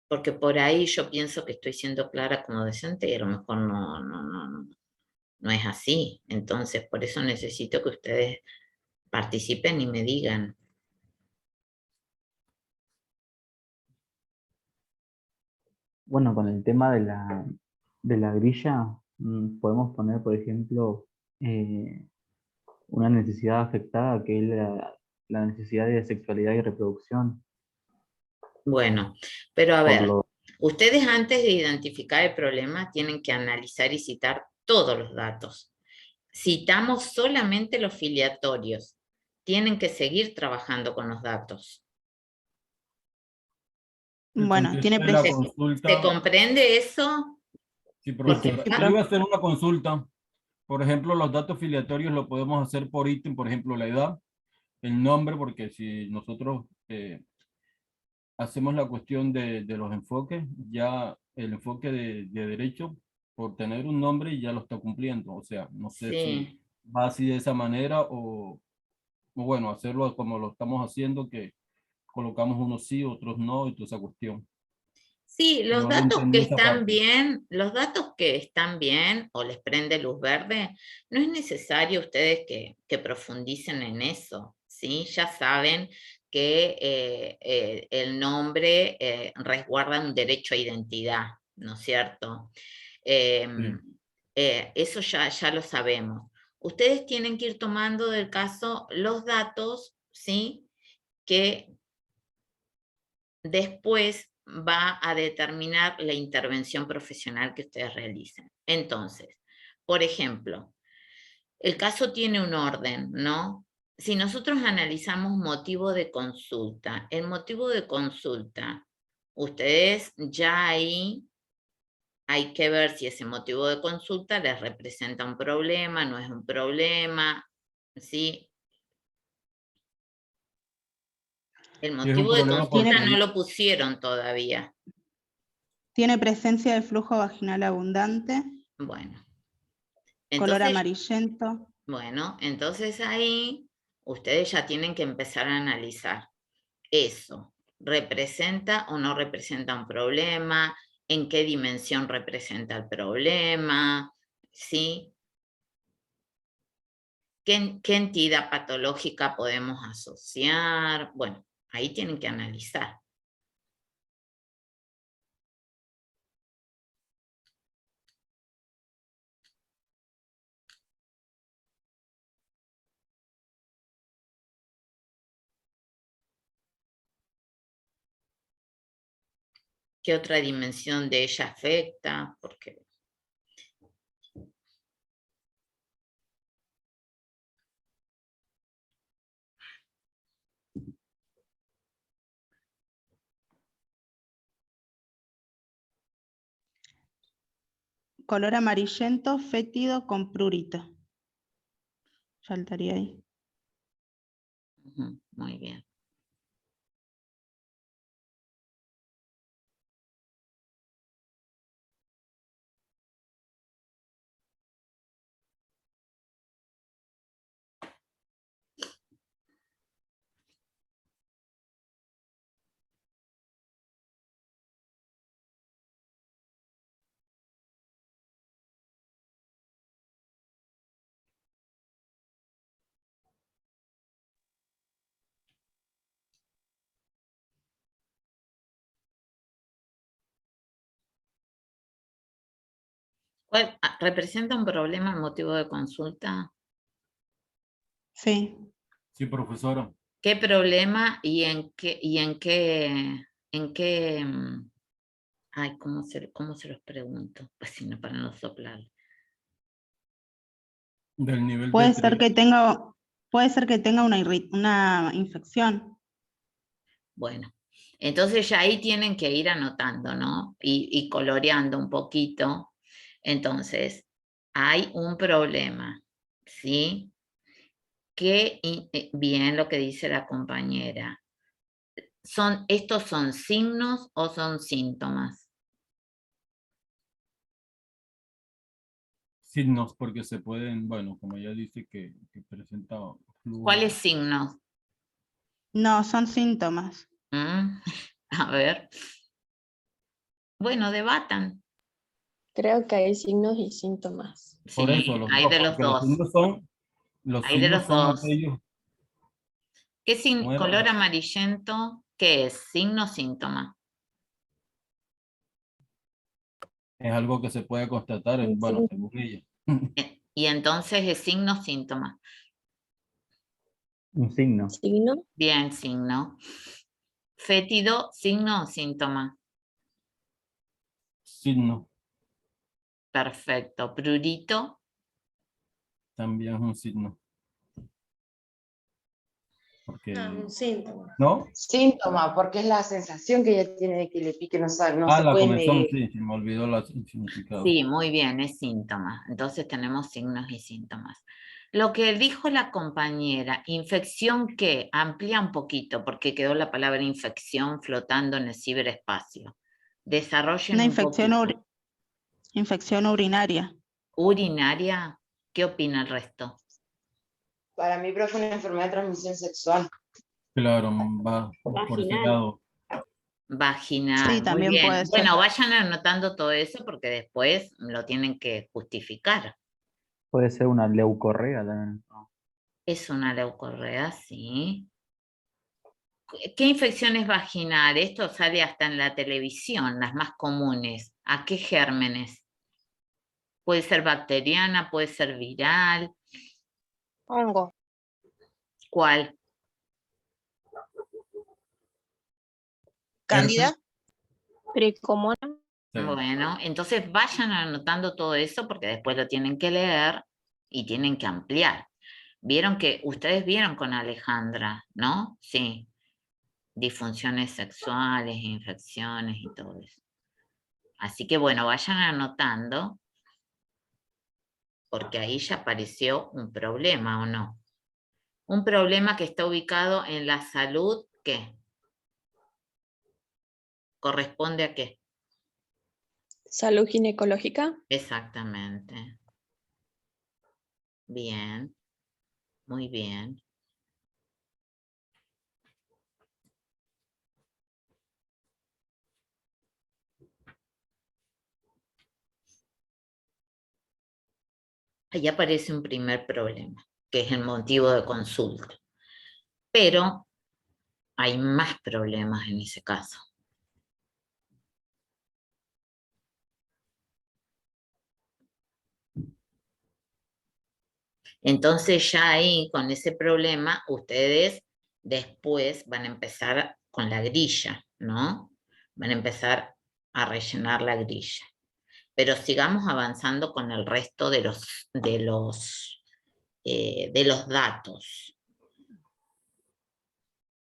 Porque por ahí yo pienso que estoy siendo clara como docente y a lo mejor no es así. Entonces, por eso necesito que ustedes participen y me digan. Bueno, con el tema de la grilla, podemos poner, por ejemplo, una necesidad afectada, que es la necesidad de sexualidad y reproducción. Bueno, pero a Por ver, lo- ustedes antes de identificar el problema tienen que analizar y citar todos los datos. Citamos solamente los filiatorios. Tienen que seguir trabajando con los datos. Que Bueno, conteste la consulta. ¿Se comprende eso? Sí, profesora. Sí, Yo profe. iba a hacer una consulta. Por ejemplo, los datos filiatorios lo podemos hacer por ítem, por ejemplo, la edad, el nombre, porque si nosotros hacemos la cuestión de los enfoques, ya el enfoque de derecho, por tener un nombre, ya lo está cumpliendo. O sea, no sé si Sí. va así de esa manera o bueno, hacerlo como lo estamos haciendo, que colocamos unos sí, otros no, y toda esa cuestión. Sí, No lo entendí esa parte. los datos que están bien o les prende luz verde, no es necesario ustedes que profundicen en eso, ¿sí? Ya saben que el nombre resguarda un derecho a identidad, ¿no es cierto? Sí. Eso ya lo sabemos. Ustedes tienen que ir tomando del caso los datos, ¿sí? Que después va a determinar la intervención profesional que ustedes realicen. Entonces, por ejemplo, el caso tiene un orden, ¿no? Si nosotros analizamos motivo de consulta, el motivo de consulta, ustedes ya ahí hay que ver si ese motivo de consulta les representa un problema, no es un problema, ¿sí? El Sí, es un motivo de problema consulta porque no lo pusieron todavía. Tiene presencia de flujo vaginal abundante, Bueno, color entonces, amarillento. bueno, entonces ahí ustedes ya tienen que empezar a analizar eso. ¿Representa o no representa un problema? ¿En qué dimensión representa el problema? ¿Sí? ¿Qué entidad patológica podemos asociar? Bueno, ahí tienen que analizar. ¿Qué otra dimensión de ella afecta? Porque Color amarillento, fétido con prurito. Ya estaría ahí. muy bien. ¿Representa un problema el motivo de consulta? Sí. sí, profesora. ¿Qué problema y en qué, ay, cómo se los pregunto? Pues si no, para no soplar. Del nivel Puede de ser que tenga una infección. Bueno, entonces ya ahí tienen que ir anotando, ¿no? Y coloreando un poquito. Entonces, hay un problema, ¿sí? Bien lo que dice la compañera. ¿Estos son signos o son síntomas? signos, porque se pueden, bueno, como ya dice que presenta flujo. ¿Cuáles signos? No, son síntomas. A ver. Bueno, debatan. Creo que hay signos y síntomas. Por Sí, eso los hay dos, de los porque los dos. signos son, los Hay de signos los son dos. aquellos. ¿Cómo era? Color amarillento, ¿qué es? ¿Signo o síntoma? Es algo que se puede constatar, Un bueno, signo. según ella. Y entonces es signo o síntoma. Un signo. Signo. Bien, signo. Fétido, signo o síntoma. Signo Perfecto. Prurito, también es un signo. un síntoma. ¿No? Síntoma, porque es la sensación que ella tiene de que le pique, no sabe, no Ah, se la puede comezón, medir. sí, se me olvidó el significado. Sí, muy bien, es síntoma. Entonces tenemos signos y síntomas. Lo que dijo la compañera, infección ¿qué? Amplía un poquito porque quedó la palabra infección flotando en el ciberespacio. Desarrollen Una un poquito. infección urinaria. Urinaria, ¿qué opina el resto? Para mí, profe, una enfermedad de transmisión sexual. Claro, va por ese Vaginal. lado. Vaginal, Sí, muy también bien. puede ser. Bueno, vayan anotando todo eso porque después lo tienen que justificar. Puede ser una leucorrea también, ¿no? Es una leucorrea, sí. ¿Qué infecciones vaginales? Esto sale hasta en la televisión, las más comunes. ¿A qué gérmenes? Puede ser bacteriana, puede ser viral. Hongo. ¿Cuál? Cándida. Tricomona. Sí. Bueno, entonces vayan anotando todo eso porque después lo tienen que leer y tienen que ampliar. Vieron que ustedes vieron con Alejandra, ¿no? Sí. Disfunciones sexuales, infecciones y todo eso. Así que bueno, vayan anotando porque ahí ya apareció un problema, ¿o no? Un problema que está ubicado en la salud, ¿qué? ¿Corresponde a qué? Salud ginecológica. Exactamente. Bien, muy bien. Ahí aparece un primer problema, que es el motivo de consulta. Pero hay más problemas en ese caso. Entonces ya ahí, con ese problema, ustedes después van a empezar con la grilla, ¿no? Van a empezar a rellenar la grilla. Pero sigamos avanzando con el resto de los datos.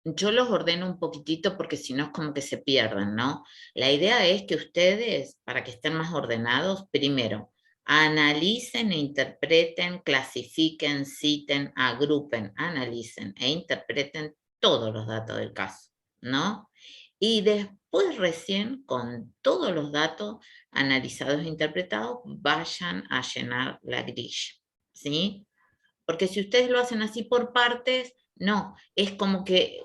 Yo los ordeno un poquitito porque si no es como que se pierden, ¿no? La idea es que ustedes, para que estén más ordenados, primero, analicen e interpreten, clasifiquen, citen, agrupen, analicen e interpreten todos los datos del caso, ¿no? Y después recién, con todos los datos analizados e interpretados, vayan a llenar la grilla, ¿sí? Porque si ustedes lo hacen así por partes, no, es como que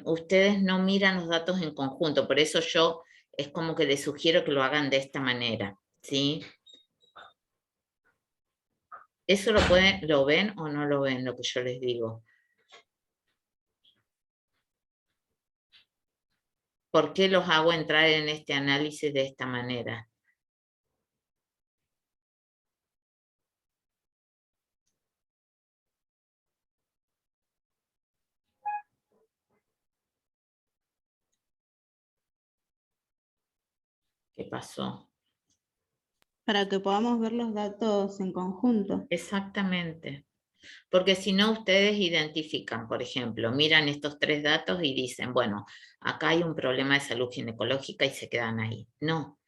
ustedes no miran los datos en conjunto, por eso yo es como que les sugiero que lo hagan de esta manera, ¿sí? Eso lo ven o no lo ven, lo que yo les digo. ¿Por qué los hago entrar en este análisis de esta manera? ¿Qué pasó? Para que podamos ver los datos en conjunto. Exactamente. Porque si no, ustedes identifican, por ejemplo, miran estos 3 datos y dicen, bueno, acá hay un problema de salud ginecológica y se quedan ahí. No,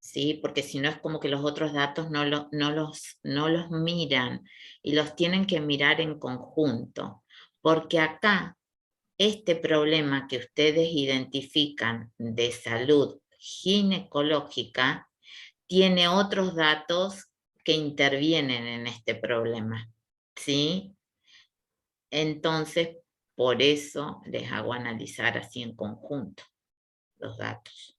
¿sí? Porque si no es como que los otros datos no los miran y los tienen que mirar en conjunto. Porque acá, este problema que ustedes identifican de salud ginecológica tiene otros datos que intervienen en este problema, ¿sí? Entonces, por eso les hago analizar así en conjunto los datos.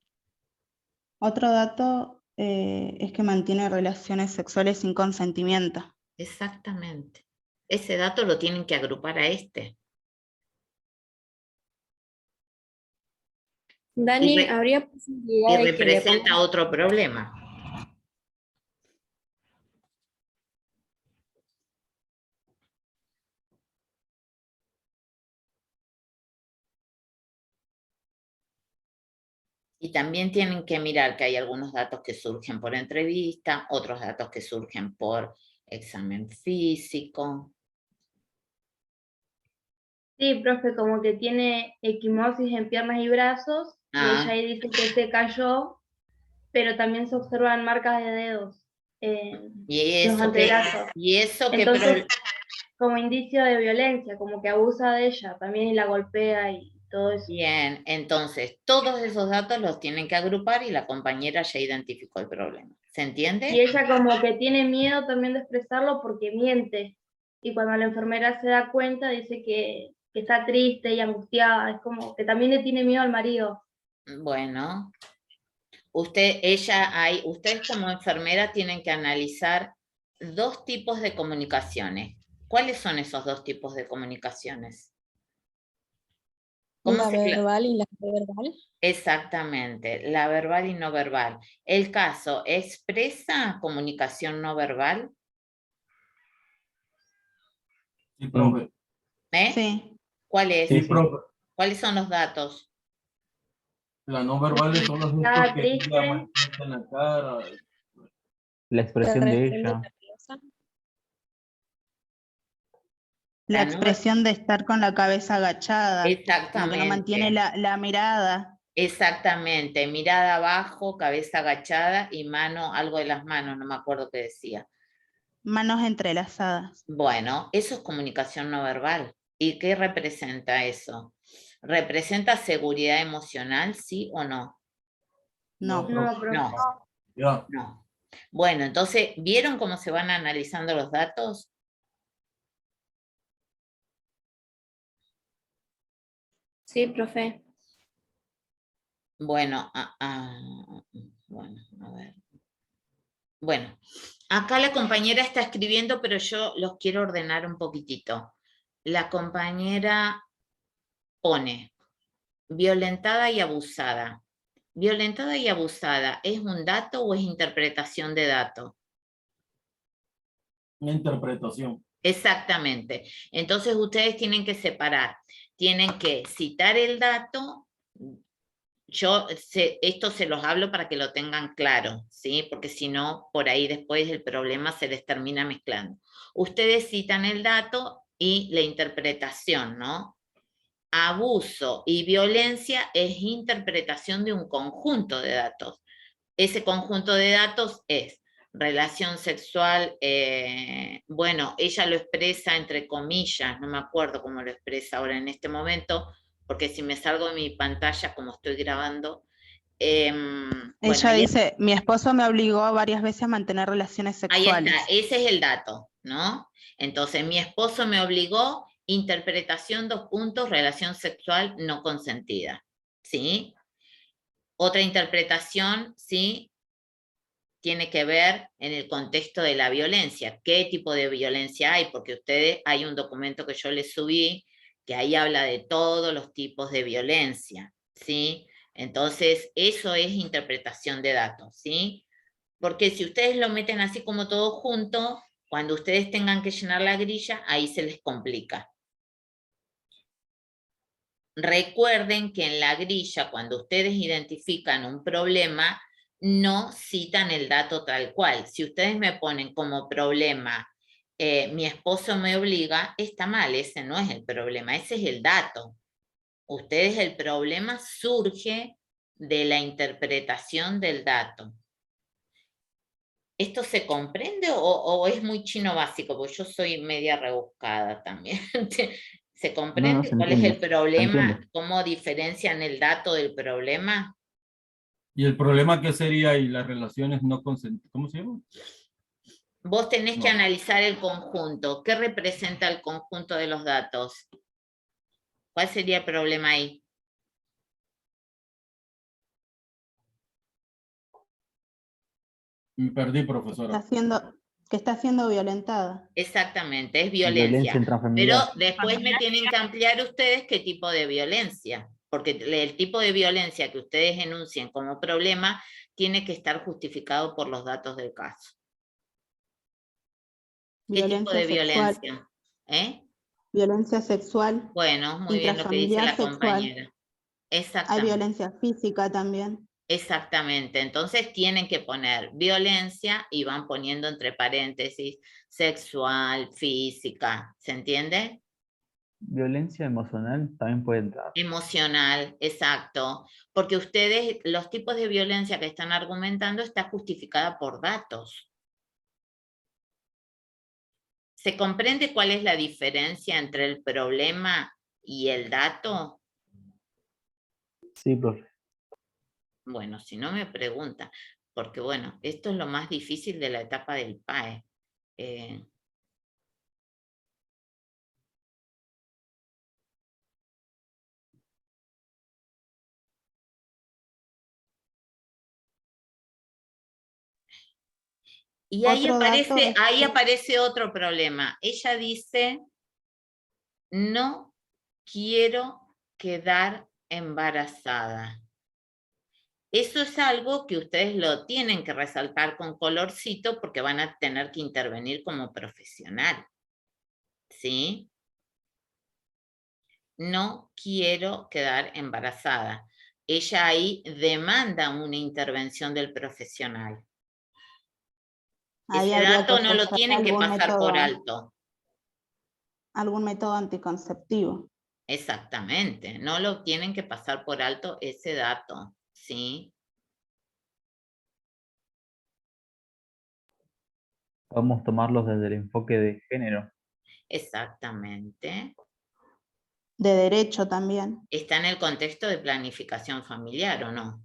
Otro dato es que mantiene relaciones sexuales sin consentimiento. Exactamente. Ese dato lo tienen que agrupar a este. Dani, Y ¿habría posibilidad de que le representa pongan otro problema. Y también tienen que mirar que hay algunos datos que surgen por entrevista, otros datos que surgen por examen físico. Sí, profe, como que tiene equimosis en piernas y brazos, y ella Ah, ahí dice que se cayó, pero también se observan marcas de dedos en y los eso que, antebrazos. y eso que, Entonces, como indicio de violencia, como que abusa de ella también y la golpea y todo eso. bien, entonces todos esos datos los tienen que agrupar y la compañera ya identificó el problema. ¿Se Y entiende? ella como que tiene miedo también de expresarlo porque miente. Y cuando la enfermera se da cuenta, dice que está triste y angustiada. Es como que también le tiene miedo al marido. Bueno, ustedes como enfermera tienen que analizar dos tipos de comunicaciones. ¿Cuáles son esos dos tipos de comunicaciones? ¿Cómo La se verbal y la no verbal. Exactamente, la verbal y no verbal. ¿El caso expresa comunicación no verbal? Sí, profe. ¿Eh? Sí, ¿Cuál es? Sí, profe. ¿Cuáles son los datos? Las no verbales son los gestos Estaba que triste. ella manifiesta en la cara. La Se expresión de responde ella. nerviosa. La la no- expresión de estar con la cabeza agachada, como que no mantiene Exactamente, la mirada. exactamente. Mirada abajo, cabeza agachada y mano, algo de las manos, no me acuerdo qué decía. Manos entrelazadas. Bueno, eso es comunicación no verbal. ¿Y qué representa eso? ¿Representa seguridad emocional, sí o no? No. No, profe. No, Ya. no. Bueno, entonces, ¿vieron cómo se van analizando los datos? Sí, profe. Bueno, bueno, a ver. Bueno, acá la compañera está escribiendo, pero yo los quiero ordenar un poquitito. La compañera pone violentada y abusada. ¿Violentada y abusada es un dato o es interpretación de dato? Una interpretación. Exactamente. Entonces ustedes tienen que separar, tienen que citar el dato. Esto se los hablo para que lo tengan claro, ¿sí? Porque si no, por ahí después el problema se les termina mezclando. Ustedes citan el dato y la interpretación, ¿no? Abuso y violencia es interpretación de un conjunto de datos. Ese conjunto de datos es relación sexual, bueno, ella lo expresa entre comillas, no me acuerdo cómo lo expresa ahora en este momento, porque si me salgo de mi pantalla como estoy grabando, bueno, Ella dice, mi esposo me obligó varias veces a mantener relaciones ahí sexuales. está, ese es el dato, ¿no? Entonces, mi esposo me obligó, interpretación, dos puntos, relación sexual no consentida, ¿sí? Otra interpretación, ¿sí? Tiene que ver en el contexto de la violencia. ¿Qué tipo de violencia hay? Porque ustedes, hay un documento que yo les subí, que ahí habla de todos los tipos de violencia, ¿sí? Entonces, eso es interpretación de datos, ¿sí? Porque si ustedes lo meten así como todo junto, cuando ustedes tengan que llenar la grilla, ahí se les complica. Recuerden que en la grilla, cuando ustedes identifican un problema, no citan el dato tal cual. Si ustedes me ponen como problema, mi esposo me obliga, está mal, ese no es el problema, ese es el dato. Ustedes, el problema surge de la interpretación del dato. ¿Esto se comprende o es muy chino básico? Porque yo soy media rebuscada también. ¿Se comprende se cuál es entiende, el se problema? entiende. ¿Cómo diferencian el dato del problema? ¿Y el problema qué sería? Y las relaciones no consentidas. ¿Cómo se llama? Vos tenés que No. analizar el conjunto. ¿Qué representa el conjunto de los datos? ¿Cuál sería el problema ahí? Me perdí, Está profesora. que está siendo violentada. Exactamente, es Violencia violencia. Pero intrafamiliar. después me tienen que ampliar ustedes qué tipo de violencia, porque el tipo de violencia que ustedes enuncien como problema tiene que estar justificado por los datos del caso. ¿Qué tipo Violencia de sexual, violencia? ¿Eh? violencia sexual, Bueno, muy bien lo que dice intrafamiliar la sexual. compañera. Hay Exactamente. violencia física también. Exactamente, entonces tienen que poner violencia y van poniendo entre paréntesis sexual, física, ¿se entiende? Violencia emocional también puede entrar. Emocional, exacto. Porque ustedes, los tipos de violencia que están argumentando está justificada por datos. ¿Se comprende cuál es la diferencia entre el problema y el dato? Sí, profe. Bueno, si no me pregunta, porque bueno, esto es lo más difícil de la etapa del PAE. Y Otro dato es ahí que aparece otro problema. Ella dice, no quiero quedar embarazada. Eso es algo que ustedes lo tienen que resaltar con colorcito porque van a tener que intervenir como profesional. ¿Sí? No quiero quedar embarazada. Ella ahí demanda una intervención del profesional. ahí Ese habría que dato no lo ofrecer tienen que pasar por alto. algún método anticonceptivo. Exactamente, no lo tienen que pasar por alto ese dato, ¿sí? Podemos tomarlos desde el enfoque de género. Exactamente. De derecho también. ¿Está en el contexto de planificación familiar o no?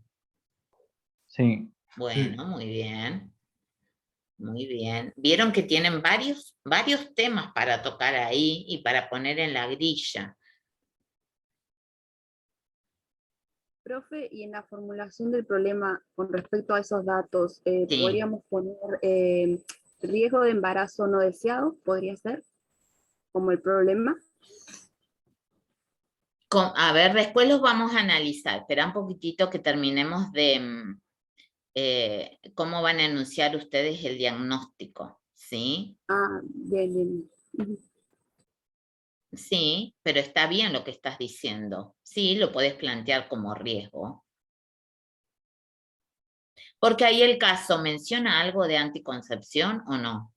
Sí. Bueno, muy bien. Muy bien. Vieron que tienen varios temas para tocar ahí y para poner en la grilla. Profe, y en la formulación del problema con respecto a esos datos, Sí. podríamos poner riesgo de embarazo no deseado, podría ser, como el problema. A ver, después los vamos a analizar. Espera un poquitito que terminemos de cómo van a enunciar ustedes el diagnóstico, ¿sí? Ah, bien, bien. Ujú. Sí, pero está bien lo que estás diciendo. Sí, lo puedes plantear como riesgo. Porque ahí el caso menciona algo de anticoncepción o no.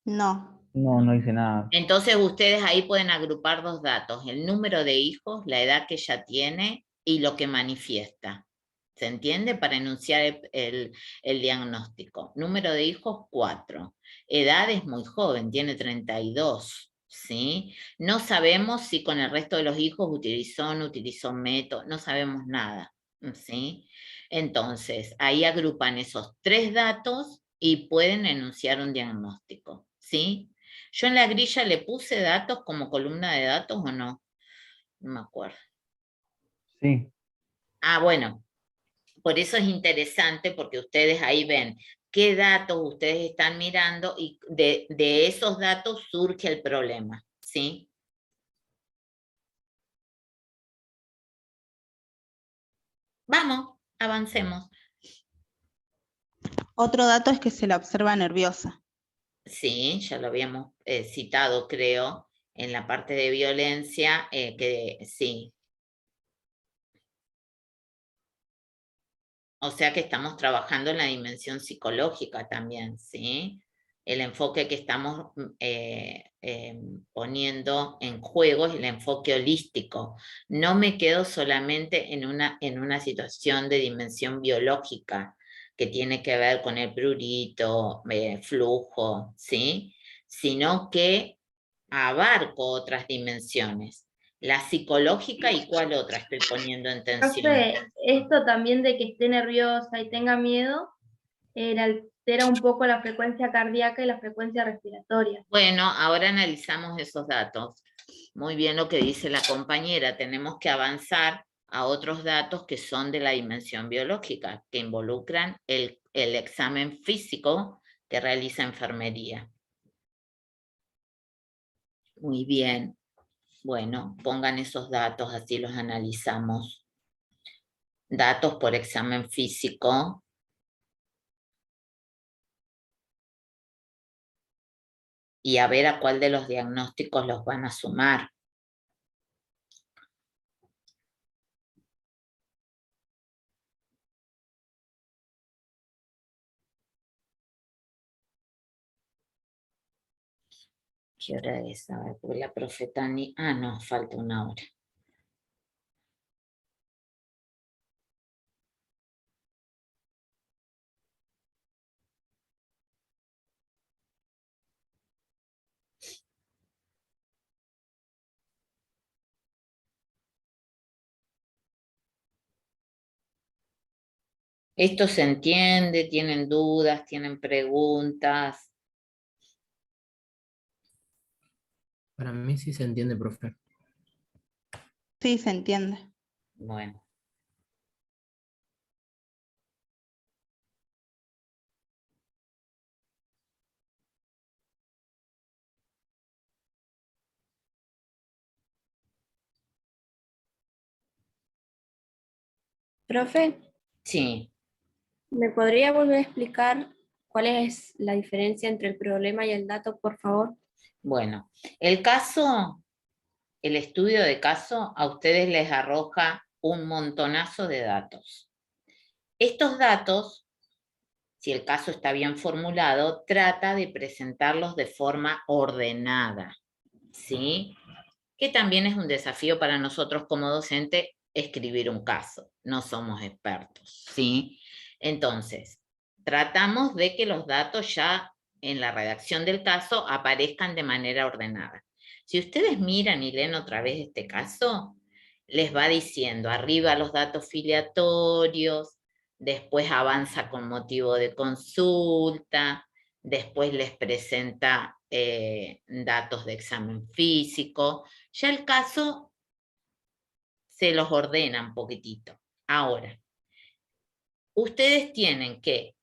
No. No, no dice nada. Entonces ustedes ahí pueden agrupar dos datos, el número de hijos, la edad que ella tiene y lo que manifiesta. ¿Se entiende? Para enunciar el diagnóstico. Número de hijos, 4. Edad es muy joven, tiene 32. ¿Sí? No sabemos si con el resto de los hijos utilizó o no utilizó método, no sabemos nada. ¿Sí? Entonces, ahí agrupan esos 3 datos y pueden enunciar un diagnóstico. ¿Sí? Yo en la grilla le puse datos como columna de datos o no. No me acuerdo. Sí. Ah, bueno. Por eso es interesante porque ustedes ahí ven qué datos ustedes están mirando y de esos datos surge el problema. ¿Sí? Vamos, avancemos. Otro dato es que se la observa nerviosa. Sí, ya lo habíamos citado, creo, en la parte de violencia, que sí. O sea que estamos trabajando en la dimensión psicológica también, ¿sí? El enfoque que estamos poniendo en juego es el enfoque holístico. No me quedo solamente en una situación de dimensión biológica que tiene que ver con el prurito, flujo, ¿sí? Sino que abarco otras dimensiones. La psicológica y cuál otra estoy poniendo en tensión. Profe, esto también de que esté nerviosa y tenga miedo, altera un poco la frecuencia cardíaca y la frecuencia respiratoria. Bueno, ahora analizamos esos datos. Muy bien lo que dice la compañera. Tenemos que avanzar a otros datos que son de la dimensión biológica, que involucran el examen físico que realiza enfermería. Muy bien. Bueno, pongan esos datos, así los analizamos. Datos por examen físico. Y a ver a cuál de los diagnósticos los van a sumar. ¿Qué hora es? A ver, porque la profe Tani... Ah, no, falta una hora. ¿Esto se entiende? ¿Tienen dudas? ¿Tienen preguntas? Para mí sí se entiende, profe. Sí, se entiende. Bueno. Profe, Sí. ¿me podría volver a explicar cuál es la diferencia entre el problema y el dato, por favor? Bueno, el caso, el estudio de caso, a ustedes les arroja un montonazo de datos. Estos datos, si el caso está bien formulado, trata de presentarlos de forma ordenada, ¿sí? Que también es un desafío para nosotros como docente escribir un caso. No somos expertos, ¿sí? Entonces, tratamos de que los datos ya en la redacción del caso aparezcan de manera ordenada. Si ustedes miran y leen otra vez este caso, les va diciendo arriba los datos filiatorios, después avanza con motivo de consulta, después les presenta datos de examen físico. Ya el caso se los ordena un poquitito. Ahora, ustedes tienen que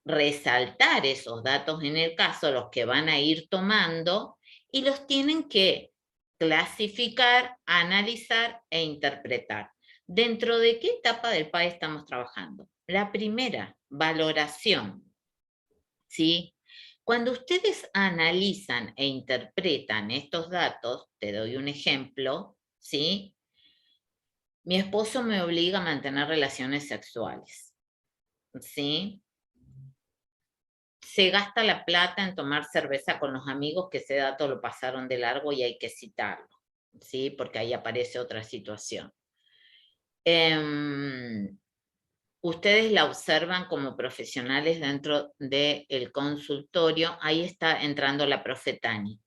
resaltar esos datos en el caso, los que van a ir tomando, y los tienen que clasificar, analizar e interpretar. ¿Dentro de qué etapa del PAE estamos trabajando? La primera, valoración. ¿Sí? Cuando ustedes analizan e interpretan estos datos, te doy un ejemplo, ¿sí? Mi esposo me obliga a mantener relaciones sexuales, ¿sí? Se gasta la plata en tomar cerveza con los amigos, que ese dato lo pasaron de largo y hay que citarlo, ¿sí? Porque ahí aparece otra situación. Ustedes la observan como profesionales dentro del consultorio, ahí está entrando la profe Tani,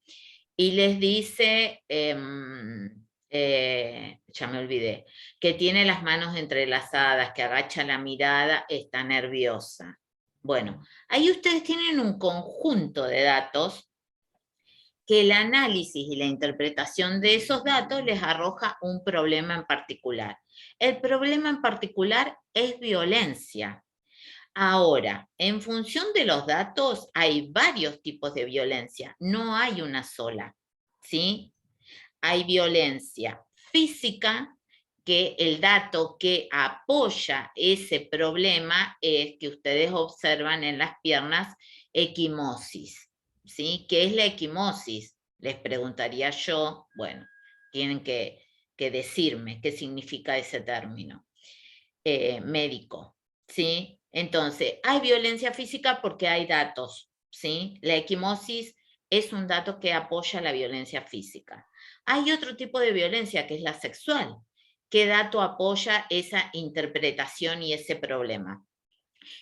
y les dice, ya me olvidé, que tiene las manos entrelazadas, que agacha la mirada, está nerviosa. Bueno, ahí ustedes tienen un conjunto de datos que el análisis y la interpretación de esos datos les arroja un problema en particular. El problema en particular es violencia. Ahora, en función de los datos, hay varios tipos de violencia, no hay una sola, ¿sí? Hay violencia física, que el dato que apoya ese problema es que ustedes observan en las piernas equimosis, ¿sí? ¿Qué es la equimosis? Les preguntaría yo, bueno, tienen que decirme qué significa ese término médico, ¿sí? Entonces, hay violencia física porque hay datos, ¿sí? La equimosis es un dato que apoya la violencia física. Hay otro tipo de violencia que es la sexual. ¿Qué dato apoya esa interpretación y ese problema?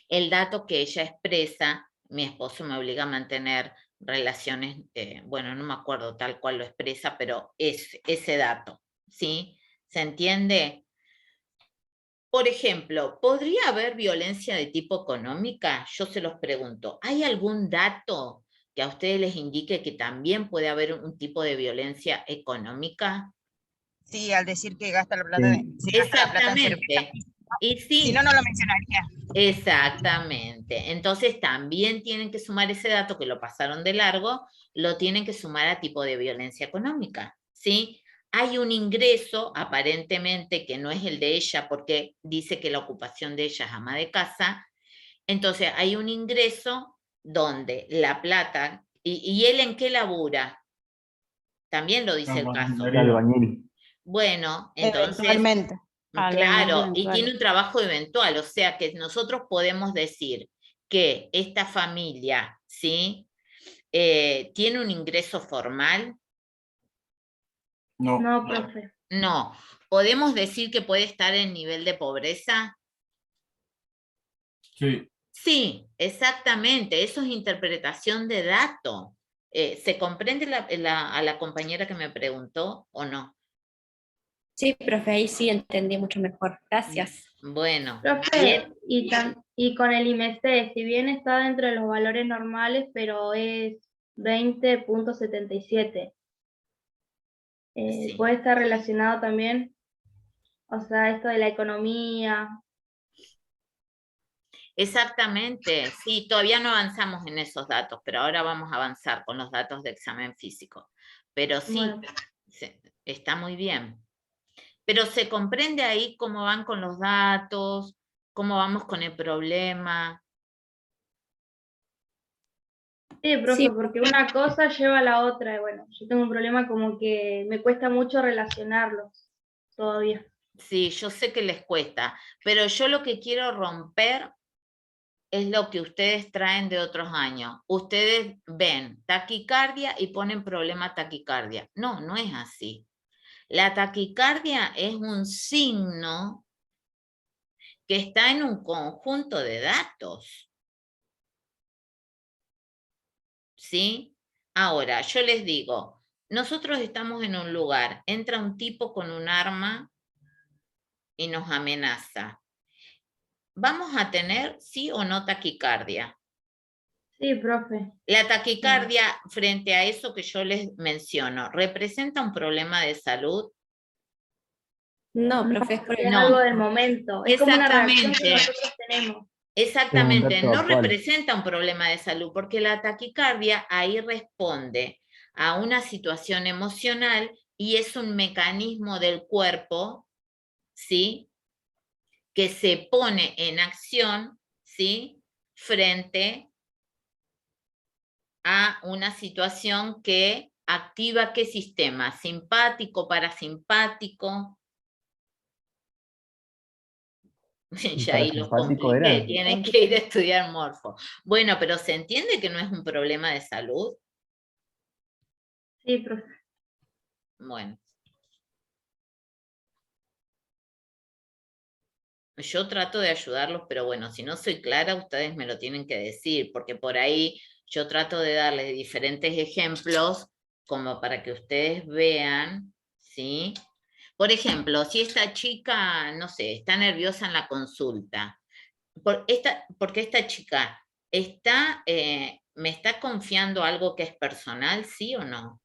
El dato que ella expresa, mi esposo me obliga a mantener relaciones, bueno, no me acuerdo tal cual lo expresa, pero es ese dato, ¿sí? ¿Se entiende? Por ejemplo, ¿podría haber violencia de tipo económica? Yo se los pregunto, ¿hay algún dato que a ustedes les indique que también puede haber un tipo de violencia económica? Sí, al decir que gasta la plata, gasta la plata en cerveza. Exactamente. Y sí, Si no, no lo mencionaría. exactamente. Entonces también tienen que sumar ese dato que lo pasaron de largo, lo tienen que sumar a tipo de violencia económica, ¿sí? Hay un ingreso, aparentemente, que no es el de ella, porque dice que la ocupación de ella es ama de casa. Entonces, hay un ingreso donde la plata, ¿y él en qué labura? También lo dice el caso. Albañil. Bueno, entonces, Eventualmente. claro, y eventual. tiene un trabajo eventual, o sea que nosotros podemos decir que esta familia, ¿sí? ¿tiene un ingreso formal? No. No, profe. No. ¿Podemos decir que puede estar en nivel de pobreza? Sí. Sí, exactamente. Eso es interpretación de dato. ¿Se comprende a la compañera que me preguntó o no? Sí, profe, ahí sí entendí mucho mejor. Gracias. Bueno, Profe, bien. y con el IMC, si bien está dentro de los valores normales, pero es 20.77. Sí. Puede estar relacionado también, o sea, esto de la economía. Exactamente, sí, todavía no avanzamos en esos datos, pero ahora vamos a avanzar con los datos de examen físico. Pero sí, Bueno. está muy bien. Pero se comprende ahí cómo van con los datos, cómo vamos con el problema. Sí, profe, Sí. porque una cosa lleva a la otra. Y bueno, yo tengo un problema como que me cuesta mucho relacionarlos todavía. Sí, yo sé que les cuesta, pero yo lo que quiero romper es lo que ustedes traen de otros años. Ustedes ven taquicardia y ponen problema taquicardia. No, no es así. La taquicardia es un signo que está en un conjunto de datos. ¿Sí? Ahora, yo les digo, nosotros estamos en un lugar, entra un tipo con un arma y nos amenaza. ¿Vamos a tener sí o no taquicardia? Sí, profe. La taquicardia, frente a eso que yo les menciono, ¿representa un problema de salud? No, profe, es por Porque el es No. algo del momento. Es como una reacción que Exactamente. nosotros tenemos. Exactamente, dato no actual. representa un problema de salud, porque la taquicardia ahí responde a una situación emocional y es un mecanismo del cuerpo, ¿sí? Que se pone en acción, ¿sí? Frente a una situación que activa ¿qué sistema? Simpático, parasimpático. Ya ahí los Parasimpático compliqué, era. tienen que ir a estudiar morfo. Bueno, pero ¿se entiende que no es un problema de salud? Sí, profe. Bueno. Yo trato de ayudarlos, pero bueno, si no soy clara, ustedes me lo tienen que decir, porque por ahí yo trato de darles diferentes ejemplos como para que ustedes vean, ¿sí? Por ejemplo, si esta chica, no sé, está nerviosa en la consulta, porque esta chica está, me está confiando algo que es personal, ¿sí o no?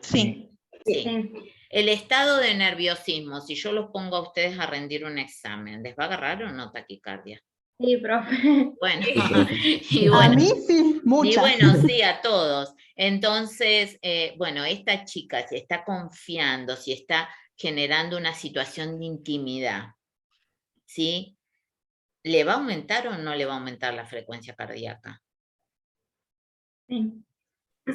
Sí. Sí. El estado de nerviosismo, si yo los pongo a ustedes a rendir un examen, ¿les va a agarrar o no taquicardia? Sí, profe. Bueno, Sí, profe. y A bueno, mí sí, y muchas. bueno, sí, a todos. Entonces, bueno, esta chica, si está confiando, si está generando una situación de intimidad, ¿sí? ¿Le va a aumentar o no le va a aumentar la frecuencia cardíaca? Sí.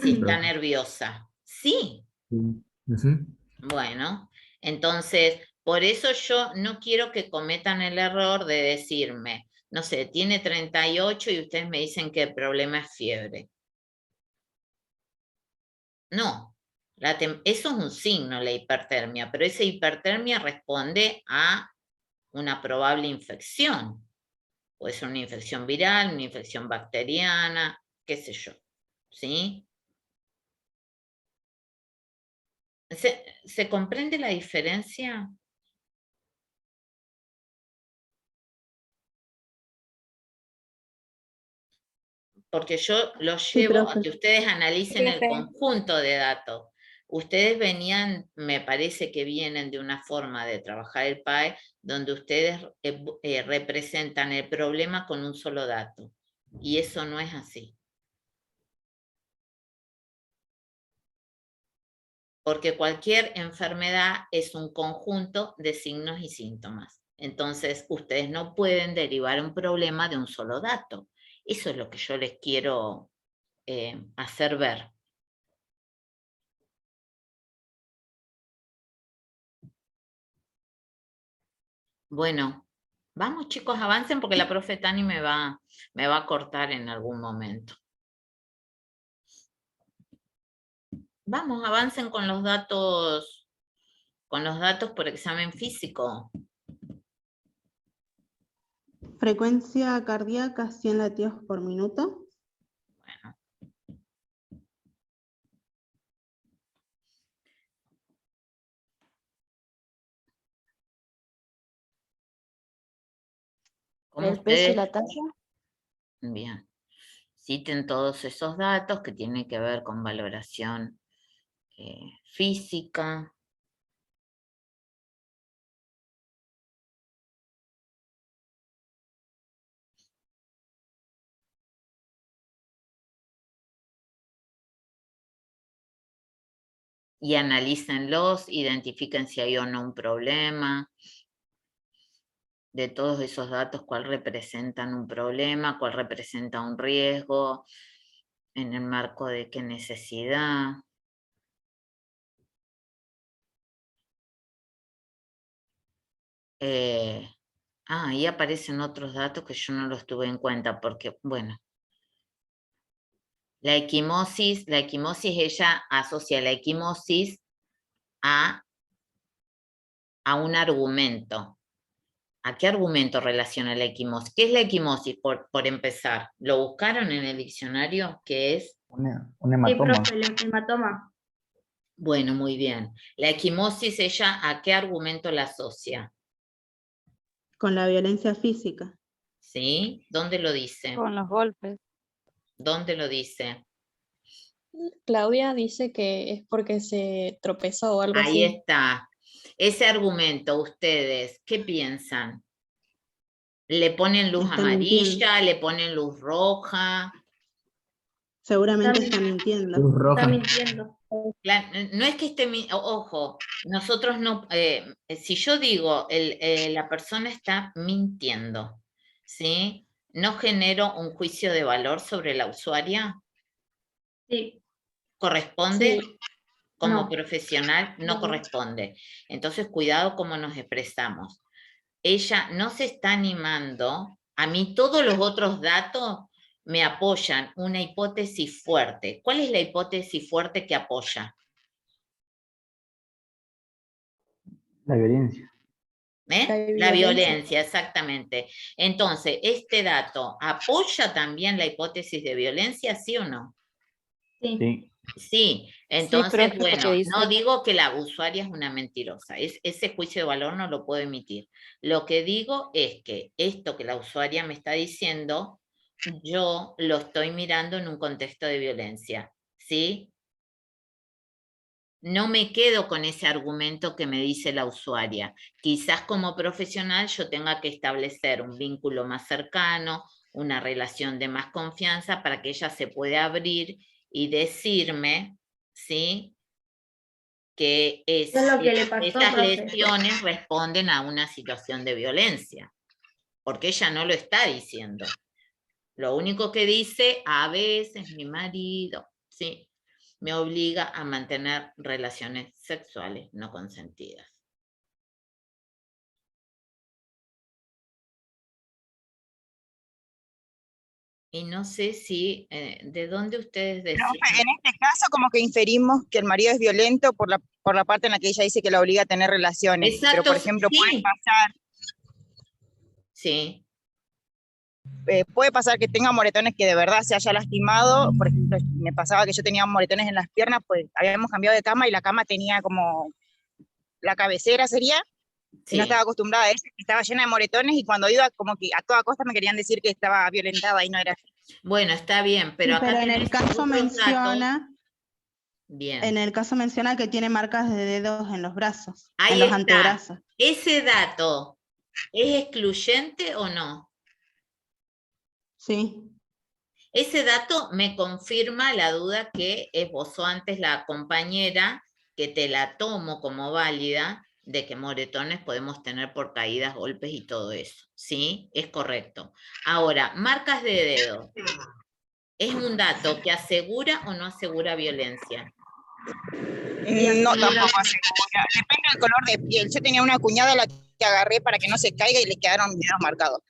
Si está Profe. nerviosa. Sí. Ujú. Bueno, entonces, por eso yo no quiero que cometan el error de decirme, no sé, tiene 38 y ustedes me dicen que el problema es fiebre. No, eso es un signo, la hipertermia, pero esa hipertermia responde a una probable infección. Puede ser una infección viral, una infección bacteriana, qué sé yo, ¿sí? ¿Se comprende la diferencia? Porque yo los Sí, llevo a profe. que ustedes analicen el Profe. conjunto de datos. Ustedes venían, me parece que vienen de una forma de trabajar el PAE donde ustedes representan el problema con un solo dato. Y eso no es así. Porque cualquier enfermedad es un conjunto de signos y síntomas. Entonces, ustedes no pueden derivar un problema de un solo dato. Eso es lo que yo les quiero hacer ver. Bueno, vamos chicos, avancen porque la profe Tani me va a cortar en algún momento. Vamos, avancen con los datos por examen físico. Frecuencia cardíaca 100 latidos por minuto. Bueno. ¿Cómo ¿El peso y ustedes? la talla? Bien. Citen todos esos datos que tienen que ver con valoración física. Y analícenlos, identifiquen si hay o no un problema. De todos esos datos, cuál representan un problema, cuál representa un riesgo, en el marco de qué necesidad. Ahí aparecen otros datos que yo no los tuve en cuenta, porque, bueno, la equimosis, ella asocia la equimosis a un argumento. ¿A qué argumento relaciona la equimosis? ¿Qué es la equimosis, por empezar? ¿Lo buscaron en el diccionario? ¿Qué es? Un Sí, hematoma. profe, el hematoma. Bueno, muy bien. La equimosis, ella, ¿a qué argumento la asocia? Con la violencia física. ¿Sí? ¿Dónde lo dice? Con los golpes. ¿Dónde lo dice? Claudia dice que es porque se tropezó o algo Ahí así. está. Ese argumento, ustedes, ¿qué piensan? ¿Le ponen luz Está mintiendo. amarilla? ¿Le ponen luz roja? Seguramente está mintiendo. Luz roja. Está mintiendo. No es que esté, ojo, nosotros no, si yo digo la persona está mintiendo, ¿sí? ¿No genero un juicio de valor sobre la usuaria? Sí. ¿Corresponde? Sí. Como No. profesional, no No. corresponde. Entonces, cuidado cómo nos expresamos. Ella no se está animando, a mí todos los otros datos me apoyan una hipótesis fuerte. ¿Cuál es la hipótesis fuerte que apoya? La violencia. La violencia, exactamente. Entonces, ¿este dato apoya también la hipótesis de violencia, sí o no? Sí. Sí, entonces, profe, bueno, porque dice- no digo que la usuaria es una mentirosa, ese juicio de valor no lo puedo emitir. Lo que digo es que esto que la usuaria me está diciendo, yo lo estoy mirando en un contexto de violencia, ¿sí? No me quedo con ese argumento que me dice la usuaria. Quizás como profesional yo tenga que establecer un vínculo más cercano, una relación de más confianza para que ella se pueda abrir y decirme, ¿sí? Que Es lo que le pasó, esas profe. lesiones responden a una situación de violencia, porque ella no lo está diciendo. Lo único que dice, a veces mi marido, ¿sí? Me obliga a mantener relaciones sexuales no consentidas. Y no sé si, ¿de dónde ustedes decían? Profe, en este caso como que inferimos que el marido es violento por la parte en la que ella dice que la obliga a tener relaciones. Exacto, pero por ejemplo sí. Sí. Puede pasar que tenga moretones que de verdad se haya lastimado. Por ejemplo, me pasaba que yo tenía moretones en las piernas, pues habíamos cambiado de cama y la cama tenía como la cabecera sería, y no estaba acostumbrada a eso, estaba llena de moretones y cuando iba como que a toda costa me querían decir que estaba violentada y no era así. Bueno, está bien, pero Sí, acá pero en el tenés caso otros menciona, datos. Bien. en el caso menciona que tiene marcas de dedos en los brazos, Ahí en los está. antebrazos. ¿Ese dato es excluyente o no? Sí. Ese dato me confirma la duda que esbozó antes la compañera, que te la tomo como válida, de que moretones podemos tener por caídas, golpes y todo eso. ¿Sí? Es correcto. Ahora, marcas de dedo. ¿Es un dato que asegura o no asegura violencia? No, tampoco asegura. Depende del color de piel. Yo tenía una cuñada a la que agarré para que no se caiga y le quedaron dedos marcados.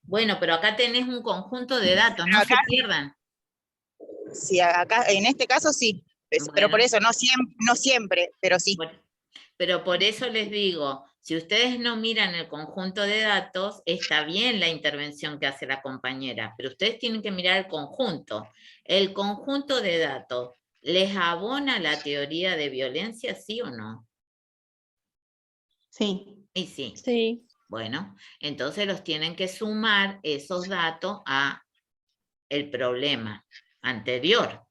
Bueno, pero acá tenés un conjunto de datos, no se pierdan. Sí, acá, en este caso sí. Pero por Bueno. eso, no siempre, pero sí. Pero por eso les digo, si ustedes no miran el conjunto de datos, está bien la intervención que hace la compañera, pero ustedes tienen que mirar el conjunto. El conjunto de datos, ¿les abona la teoría de violencia, sí o no? Sí. Y sí. Sí. Bueno, entonces los tienen que sumar esos datos a el problema anterior.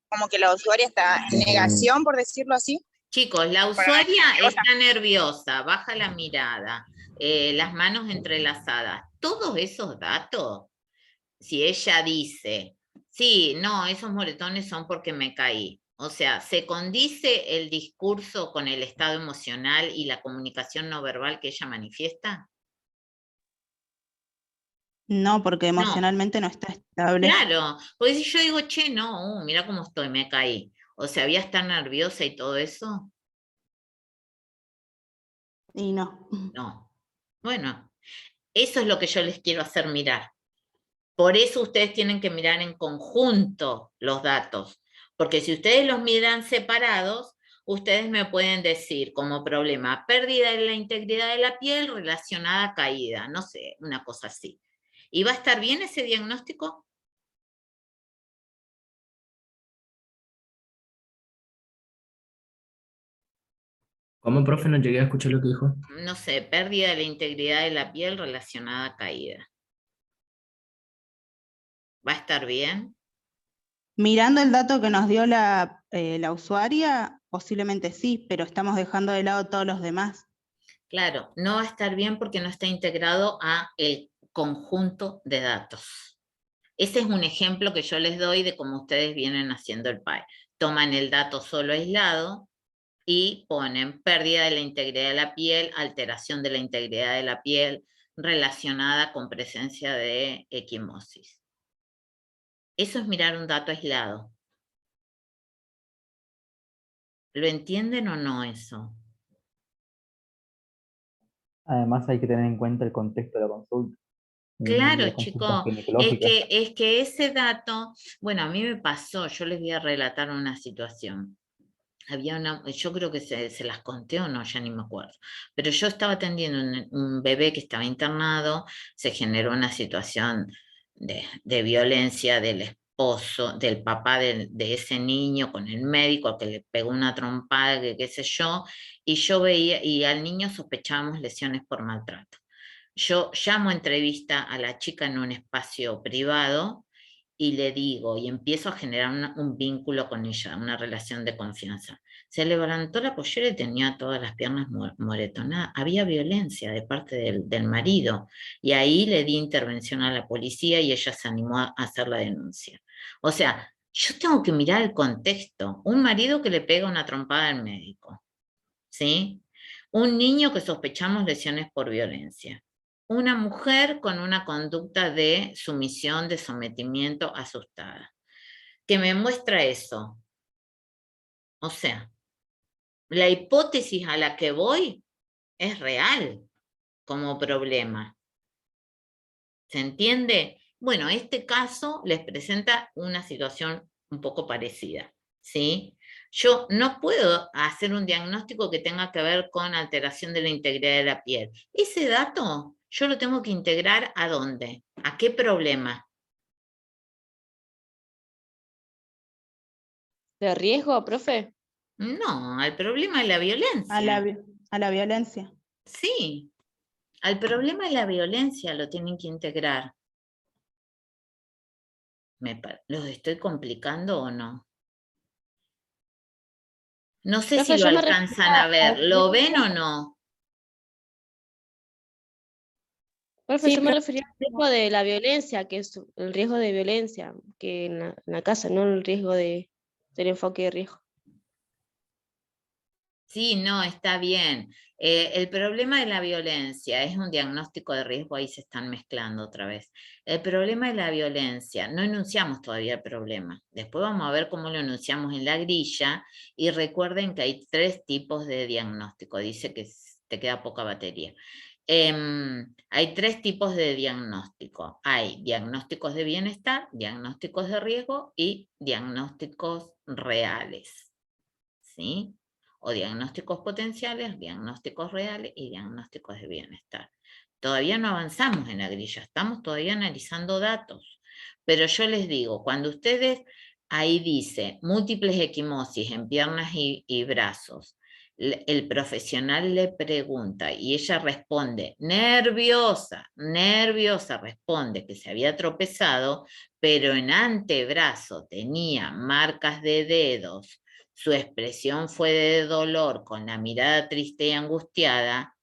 Como que la usuaria está en negación, por decirlo así. Chicos, la usuaria está nerviosa, baja la mirada, las manos entrelazadas. Todos esos datos, si ella dice, sí, no, esos moretones son porque me caí. O sea, ¿se condice el discurso con el estado emocional y la comunicación no verbal que ella manifiesta? No, porque emocionalmente no está estable. Claro, porque si yo digo, che, no, mira cómo estoy, me caí. O sea, ¿había estar nerviosa y todo eso? Y no. No. Bueno, eso es lo que yo les quiero hacer mirar. Por eso ustedes tienen que mirar en conjunto los datos, porque si ustedes los miran separados, ustedes me pueden decir como problema pérdida de la integridad de la piel relacionada a caída, no sé, una cosa así. ¿Y va a estar bien ese diagnóstico? ¿Cómo, profe? No llegué a escuchar lo que dijo. No sé, pérdida de la integridad de la piel relacionada a caída. ¿Va a estar bien? Mirando el dato que nos dio la usuaria, posiblemente sí, pero estamos dejando de lado todos los demás. Claro, no va a estar bien porque no está integrado a el conjunto de datos. Ese es un ejemplo que yo les doy de cómo ustedes vienen haciendo el PAE. Toman el dato solo aislado y ponen pérdida de la integridad de la piel, alteración de la integridad de la piel relacionada con presencia de equimosis. Eso es mirar un dato aislado. ¿Lo entienden o no eso? Además hay que tener en cuenta el contexto de la consulta. Claro, La consulta chicos, ginecológica. es que ese dato, bueno, a mí me pasó, yo les voy a relatar una situación. Había una, yo creo que se las conté o no, ya ni me acuerdo, pero yo estaba atendiendo un bebé que estaba internado, se generó una situación de violencia del esposo, del papá de ese niño con el médico que le pegó una trompada, que qué sé y yo veía, y al niño sospechábamos lesiones por maltrato. Yo llamo a entrevista a la chica en un espacio privado y le digo, y empiezo a generar un vínculo con ella, una relación de confianza. Se levantó la pollera y tenía todas las piernas moretonadas. Había violencia de parte del marido. Y ahí le di intervención a la policía y ella se animó a hacer la denuncia. O sea, yo tengo que mirar el contexto. Un marido que le pega una trompada al médico, ¿sí? Un niño que sospechamos lesiones por violencia. Una mujer con una conducta de sumisión, de sometimiento asustada. Que me muestra eso. O sea, la hipótesis a la que voy es real como problema. ¿Se entiende? Bueno, este caso les presenta una situación un poco parecida, ¿sí? Yo no puedo hacer un diagnóstico que tenga que ver con alteración de la integridad de la piel. Ese dato yo lo tengo que integrar ¿a dónde? ¿A qué problema? ¿De riesgo, profe? No, al problema de la violencia. A la violencia. Sí, al problema de la violencia lo tienen que integrar. ¿Los estoy complicando o no? No sé Profe, si lo yo me alcanzan refería a ver. al ¿Lo ven riesgo. o no? Profe, Sí, yo me refería al riesgo de la violencia, que es el riesgo de violencia que en la casa, no el riesgo del enfoque de riesgo. Sí, no, está bien. El problema de la violencia es un diagnóstico de riesgo, ahí se están mezclando otra vez. El problema de la violencia, no enunciamos todavía el problema. Después vamos a ver cómo lo enunciamos en la grilla y recuerden que hay 3 tipos de diagnóstico. Dice que te queda poca batería. Hay 3 tipos de diagnóstico. Hay diagnósticos de bienestar, diagnósticos de riesgo y diagnósticos reales. ¿Sí? O diagnósticos potenciales, diagnósticos reales y diagnósticos de bienestar. Todavía no avanzamos en la grilla, estamos todavía analizando datos. Pero yo les digo, cuando ustedes, ahí dice, múltiples equimosis en piernas y brazos, el profesional le pregunta y ella responde, nerviosa, responde que se había tropezado, pero en antebrazo tenía marcas de dedos, su expresión fue de dolor con la mirada triste y angustiada.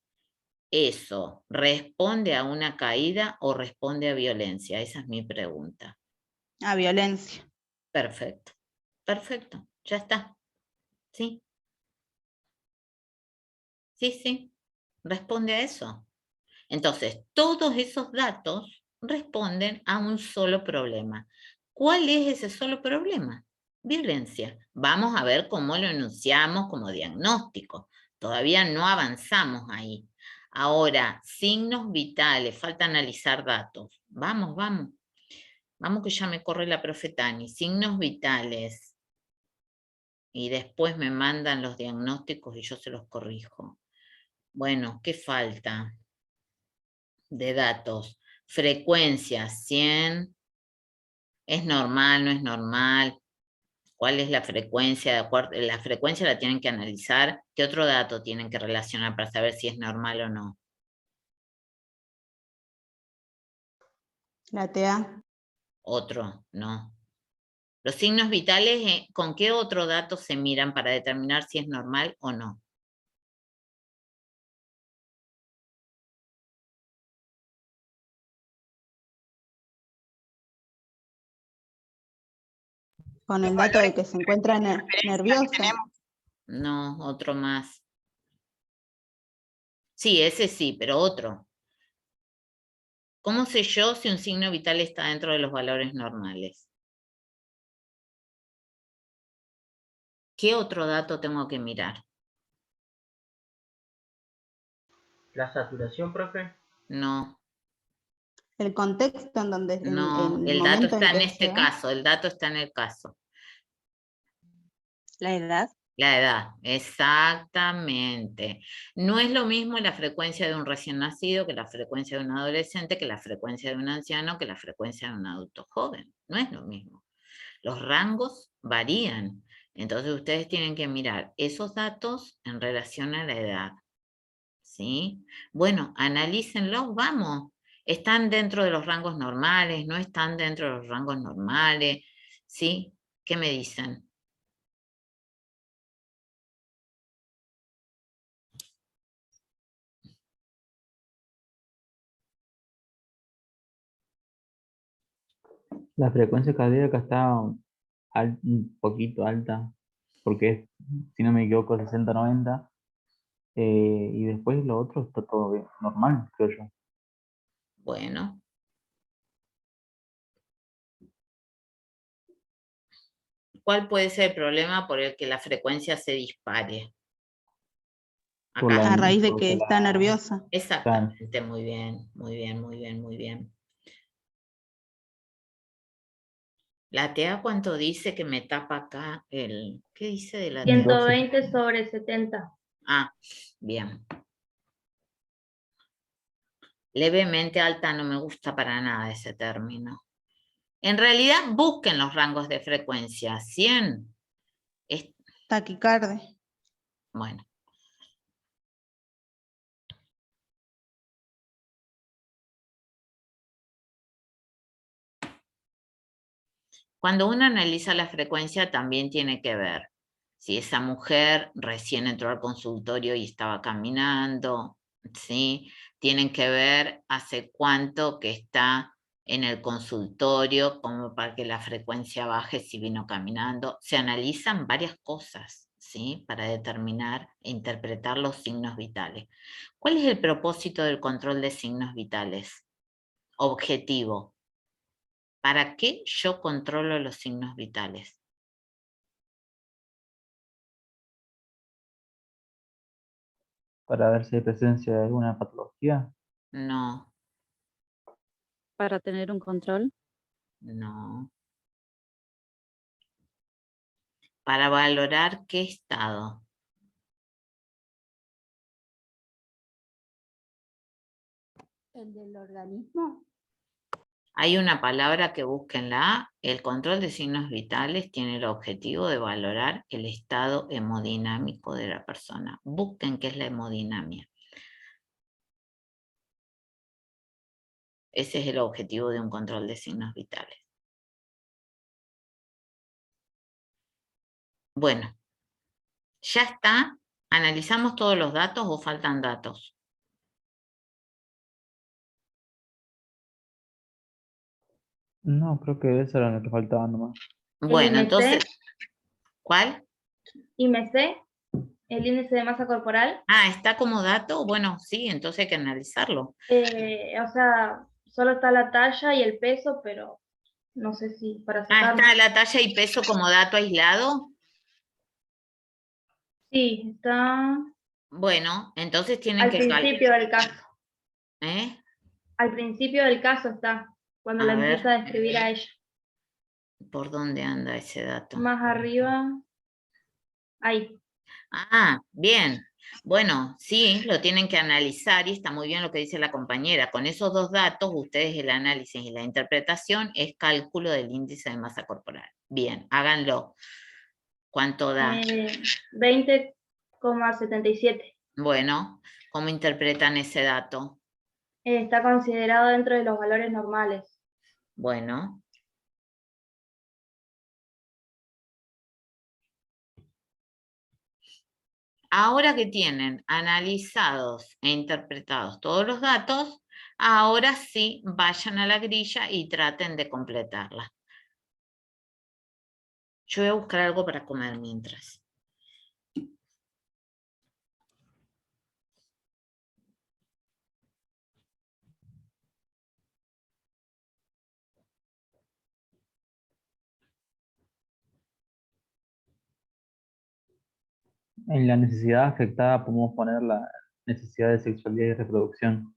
¿Eso responde a una caída o responde a violencia? Esa es mi pregunta. A violencia. Perfecto, perfecto, ya está. ¿Sí? Sí, responde a eso. Entonces, todos esos datos responden a un solo problema. ¿Cuál es ese solo problema? Violencia. Vamos a ver cómo lo enunciamos como diagnóstico. Todavía no avanzamos ahí. Ahora, signos vitales, falta analizar datos. Vamos. Vamos que ya me corre la profe Tani. Signos vitales. Y después me mandan los diagnósticos y yo se los corrijo. Bueno, ¿qué falta de datos? Frecuencia, 100. ¿Es normal, no es normal? ¿Cuál es la frecuencia? La frecuencia la tienen que analizar. ¿Qué otro dato tienen que relacionar para saber si es normal o no? La TA. Otro, no. Los signos vitales, ¿con qué otro dato se miran para determinar si es normal o no? Con el dato de que se encuentra nerviosa. No, otro más. Sí, ese sí, pero otro. ¿Cómo sé yo si un signo vital está dentro de los valores normales? ¿Qué otro dato tengo que mirar? ¿La saturación, profe? No. El contexto en donde, No, en el el dato momento está en en que este se da. caso, el dato está en el caso. La edad. La edad, exactamente. No es lo mismo la frecuencia de un recién nacido que la frecuencia de un adolescente, que la frecuencia de un anciano, que la frecuencia de un adulto joven. No es lo mismo. Los rangos varían. Entonces ustedes tienen que mirar esos datos en relación a la edad. ¿Sí? Bueno, analícenlos, vamos. ¿Están dentro de los rangos normales? ¿No están dentro de los rangos normales? ¿Sí? ¿Qué me dicen? La frecuencia cardíaca está un poquito alta, porque es, si no me equivoco, 60-90. Y después lo otro está todo bien, normal, creo yo. Bueno. ¿Cuál puede ser el problema por el que la frecuencia se dispare? Acá. A raíz de que está nerviosa. Exactamente, muy bien. ¿La TA cuánto dice que me tapa acá el... ¿Qué dice de la TA? 120/70. Ah, bien. Levemente alta no me gusta para nada ese término. En realidad, busquen los rangos de frecuencia. 100. Taquicardia. Bueno. Cuando uno analiza la frecuencia también tiene que ver si esa mujer recién entró al consultorio y estaba caminando, ¿sí? Tienen que ver hace cuánto que está en el consultorio como para que la frecuencia baje si vino caminando. Se analizan varias cosas, ¿sí? Para determinar e interpretar los signos vitales. ¿Cuál es el propósito del control de signos vitales? Objetivo. ¿Para qué yo controlo los signos vitales? para ver si hay presencia de alguna patología. No, Para tener un control. no. Para valorar qué estado. ¿El del organismo? Hay una palabra que búsquenla. El control de signos vitales tiene el objetivo de valorar el estado hemodinámico de la persona. Busquen qué es la hemodinamia. Ese es el objetivo de un control de signos vitales. Bueno, ya está. ¿Analizamos todos los datos o faltan datos? No, creo que eso era lo que faltaba nomás. Bueno, IMC, entonces, ¿cuál? IMC, el índice de masa corporal, Ah, ¿está como dato? Bueno, sí, entonces hay que analizarlo. o sea, solo está la talla y el peso, pero no sé si para Ah, sacarlo. ¿está la talla y peso como dato aislado? Sí, está Bueno, entonces tienen al que principio del caso. ¿Eh? Al principio del caso está, cuando la A ver, empieza a describir a ella. ¿por dónde anda ese dato? Más arriba, ahí. Ah, bien. Bueno, sí, lo tienen que analizar y está muy bien lo que dice la compañera. Con esos dos datos, ustedes el análisis y la interpretación es cálculo del índice de masa corporal. Bien, háganlo. ¿Cuánto da? 20,77. Bueno, ¿cómo interpretan ese dato? Está considerado dentro de los valores normales. Bueno. Ahora que tienen analizados e interpretados todos los datos, ahora sí vayan a la grilla y traten de completarla. Yo voy a buscar algo para comer mientras. En la necesidad afectada podemos poner la necesidad de sexualidad y reproducción.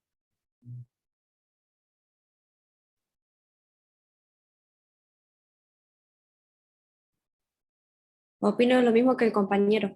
Opino lo mismo que el compañero.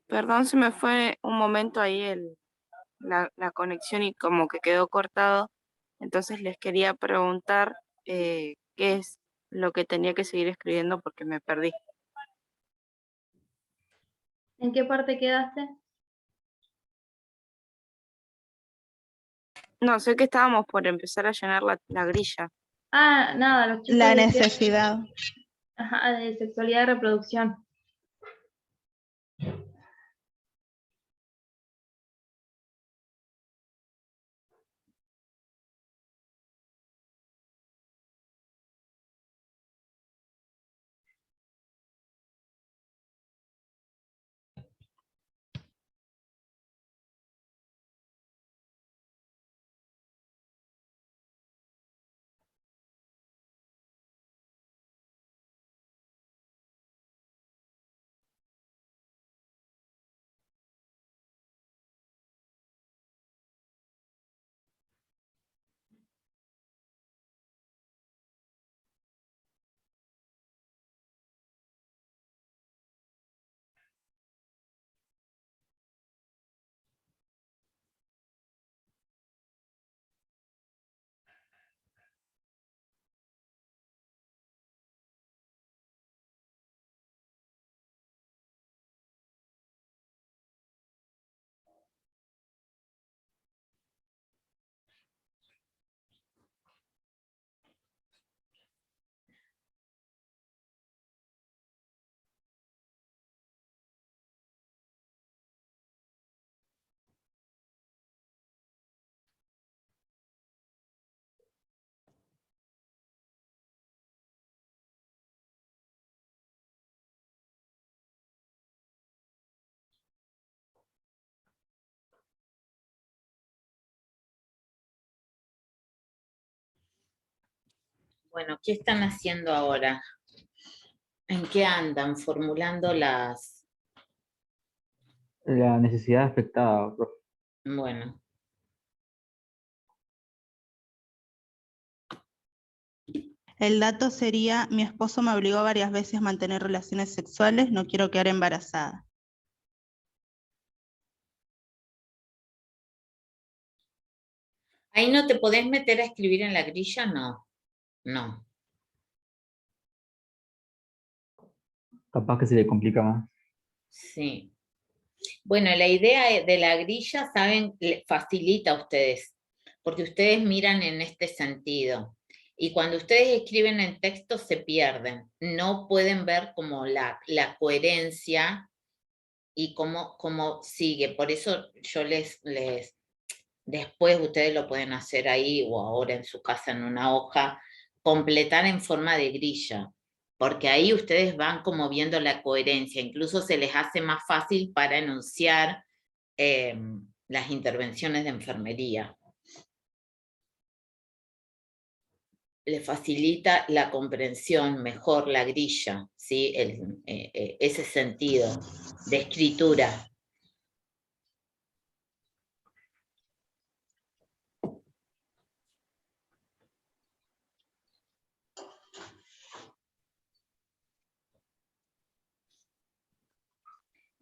Perdón, se me fue un momento ahí la conexión y como que quedó cortado. Entonces les quería preguntar qué es lo que tenía que seguir escribiendo porque me perdí. ¿En qué parte quedaste? No, sé que estábamos por empezar a llenar la grilla. Ah, nada, los chicos La decían, necesidad. ajá, de sexualidad y reproducción. Bueno, ¿qué están haciendo ahora? ¿En qué andan? Formulando las... La necesidad afectada, profe. Bueno. El dato sería, mi esposo me obligó varias veces a mantener relaciones sexuales, no quiero quedar embarazada. ¿Ahí no te podés meter a escribir en la grilla? No. No. Capaz que se le complica más. Sí. Bueno, la idea de la grilla, saben, le facilita a ustedes, porque ustedes miran en este sentido. Y cuando ustedes escriben en texto se pierden. No pueden ver como la coherencia y cómo sigue. Por eso yo después ustedes lo pueden hacer ahí o ahora en su casa en una hoja, completar en forma de grilla, porque ahí ustedes van como viendo la coherencia, incluso se les hace más fácil para enunciar las intervenciones de enfermería. Le facilita la comprensión mejor la grilla, ¿sí? Ese sentido de escritura.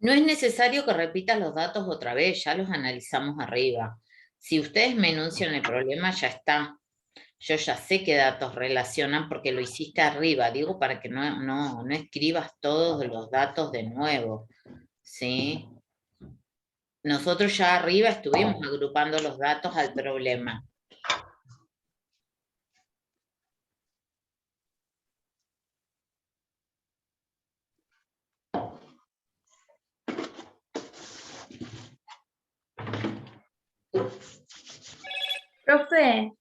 No es necesario que repitas los datos otra vez, ya los analizamos arriba. Si ustedes me enuncian el problema, ya está. Yo ya sé qué datos relacionan porque lo hiciste arriba, digo para que no escribas todos los datos de nuevo, ¿sí? Nosotros ya arriba estuvimos agrupando los datos al problema. Profe,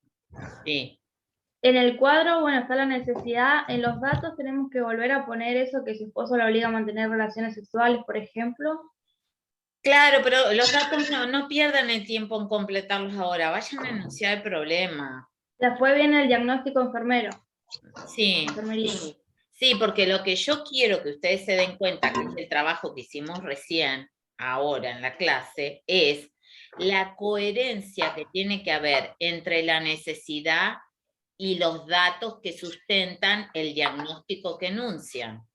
Sí. en el cuadro, bueno, está la necesidad. En los datos tenemos que volver a poner eso que su esposo la obliga a mantener relaciones sexuales, por ejemplo. Claro, pero los datos no pierdan el tiempo en completarlos ahora, vayan a enunciar el problema. Después viene el diagnóstico enfermero. Sí. Enfermería. Sí, porque lo que yo quiero que ustedes se den cuenta, que es el trabajo que hicimos recién, ahora en la clase, es la coherencia que tiene que haber entre la necesidad y los datos que sustentan el diagnóstico que enuncian.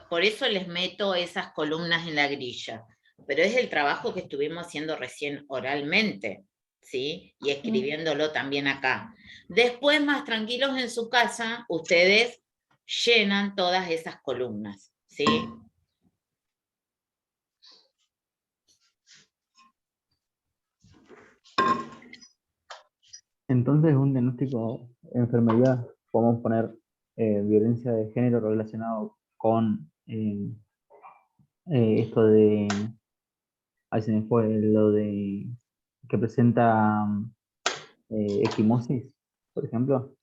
Por eso les meto esas columnas en la grilla, pero es el trabajo que estuvimos haciendo recién oralmente, ¿sí? Y escribiéndolo también acá. Después, más tranquilos en su casa, ustedes llenan todas esas columnas, ¿sí? Entonces, un diagnóstico de enfermedad, podemos poner violencia de género relacionado con esto de, ahí se me fue, lo de que presenta equimosis, por ejemplo.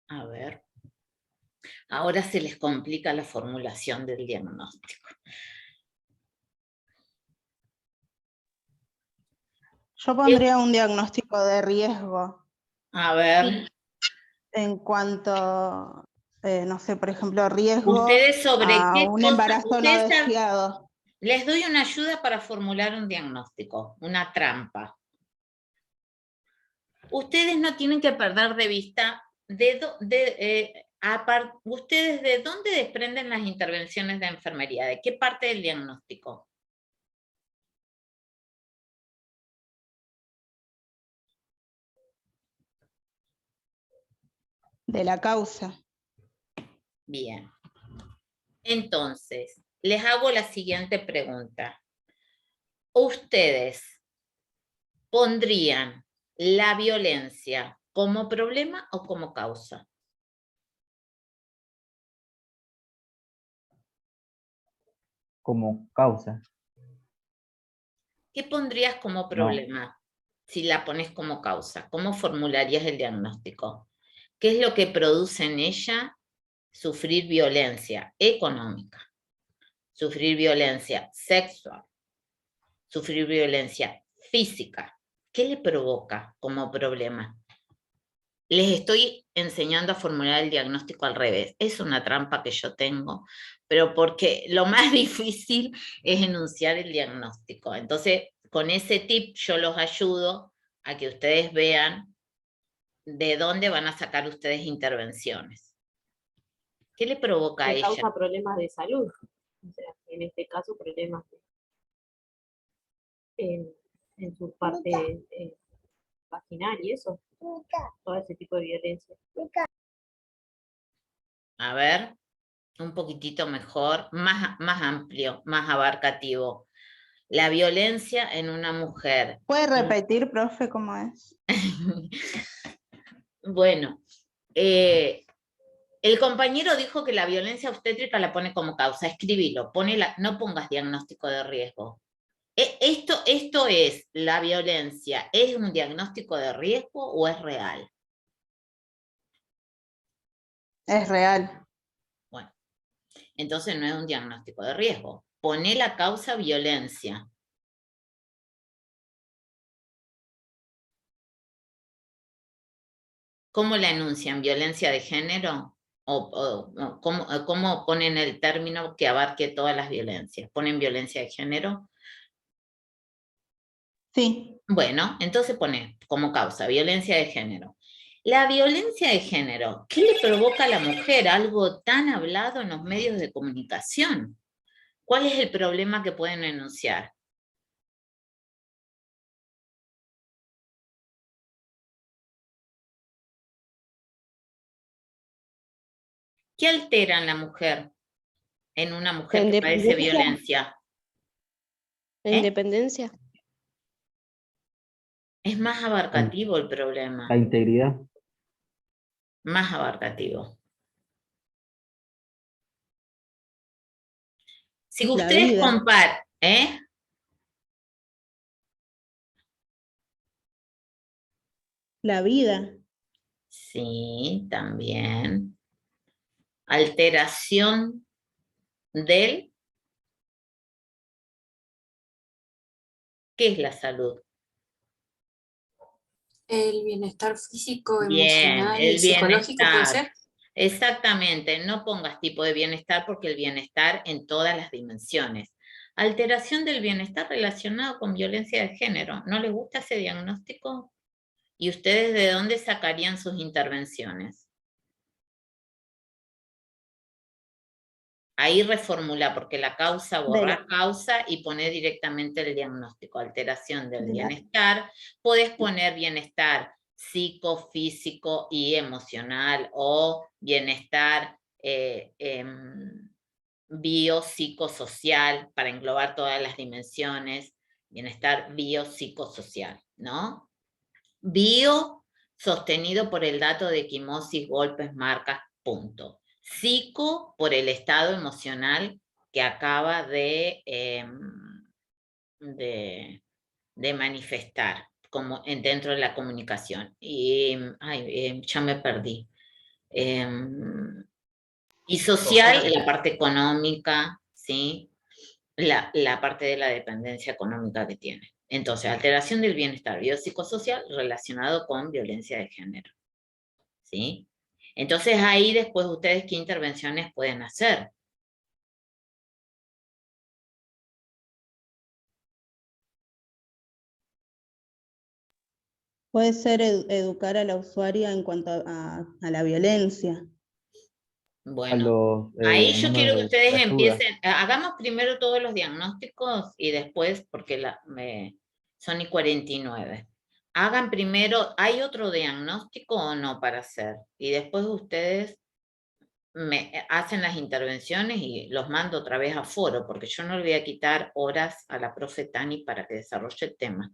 A ver. Ahora se les complica la formulación del diagnóstico. Yo pondría un diagnóstico de riesgo. A ver. En cuanto, no sé, por ejemplo, riesgo ¿Ustedes sobre a qué un cosa? embarazo no deseado. Les doy una ayuda para formular un diagnóstico, una trampa. Ustedes no tienen que perder de vista ustedes de dónde desprenden las intervenciones de enfermería, de qué parte del diagnóstico. De la causa. Bien. Entonces, les hago la siguiente pregunta. ¿Ustedes pondrían la violencia como problema o como causa? Como causa. ¿Qué pondrías como problema si la pones como causa? ¿Cómo formularías el diagnóstico? ¿Qué es lo que produce en ella sufrir violencia económica? sufrir violencia sexual, sufrir violencia física. ¿Qué le provoca como problema? Les estoy enseñando a formular el diagnóstico al revés. Es una trampa que yo tengo, pero porque lo más difícil es enunciar el diagnóstico. Entonces, con ese tip yo los ayudo a que ustedes vean de dónde van a sacar ustedes intervenciones. ¿Qué le provoca a Que ella? causa problemas de salud. O sea, en este caso, problemas en su parte vaginal y eso. Todo ese tipo de violencia. A ver, un poquitito mejor, más amplio, más abarcativo. La violencia en una mujer. ¿Puede repetir, profe, cómo es? Bueno, el compañero dijo que la violencia obstétrica la pone como causa. Escribilo, no pongas diagnóstico de riesgo. Esto es, la violencia, ¿es un diagnóstico de riesgo o es real? Es real. Bueno, entonces no es un diagnóstico de riesgo. Poné la causa violencia. ¿Cómo la enuncian? ¿Violencia de género? ¿O cómo ponen el término que abarque todas las violencias? ¿Ponen violencia de género? Sí. Bueno, entonces pone como causa violencia de género. La violencia de género, ¿qué le provoca a la mujer? Algo tan hablado en los medios de comunicación. ¿Cuál es el problema que pueden enunciar? ¿Qué altera en la mujer? En una mujer que padece violencia. La independencia. Es más abarcativo el problema. La integridad. Más abarcativo. Si La ustedes vida. comparan, La vida. Sí, también. Alteración del... ¿Qué es la salud? El bienestar físico, Bien, emocional y el psicológico, ¿puede bienestar. ser? Exactamente, no pongas tipo de bienestar porque el bienestar en todas las dimensiones. Alteración del bienestar relacionado con violencia de género. ¿No les gusta ese diagnóstico? ¿Y ustedes de dónde sacarían sus intervenciones? Ahí reformula, porque la causa, borrar causa y poner directamente el diagnóstico. Alteración del bienestar. Podés poner bienestar psicofísico y emocional o bienestar biopsicosocial para englobar todas las dimensiones. Bienestar biopsicosocial, ¿no? Bio sostenido por el dato de equimosis, golpes, marcas, punto. Psico por el estado emocional que acaba de manifestar como dentro de la comunicación. Y ya me perdí. Y social, la parte económica, ¿sí? La parte de la dependencia económica que tiene. Entonces, alteración del bienestar biopsicosocial relacionado con violencia de género. ¿Sí? Entonces, ahí después ustedes, ¿qué intervenciones pueden hacer? Puede ser educar a la usuaria en cuanto a la violencia. Bueno, ahí yo quiero que ustedes ayuda. empiecen, hagamos primero todos los diagnósticos y después, porque son y 49. Hagan primero, ¿hay otro diagnóstico o no para hacer? Y después ustedes me hacen las intervenciones y los mando otra vez a foro, porque yo no le voy a quitar horas a la profe Tani para que desarrolle el tema.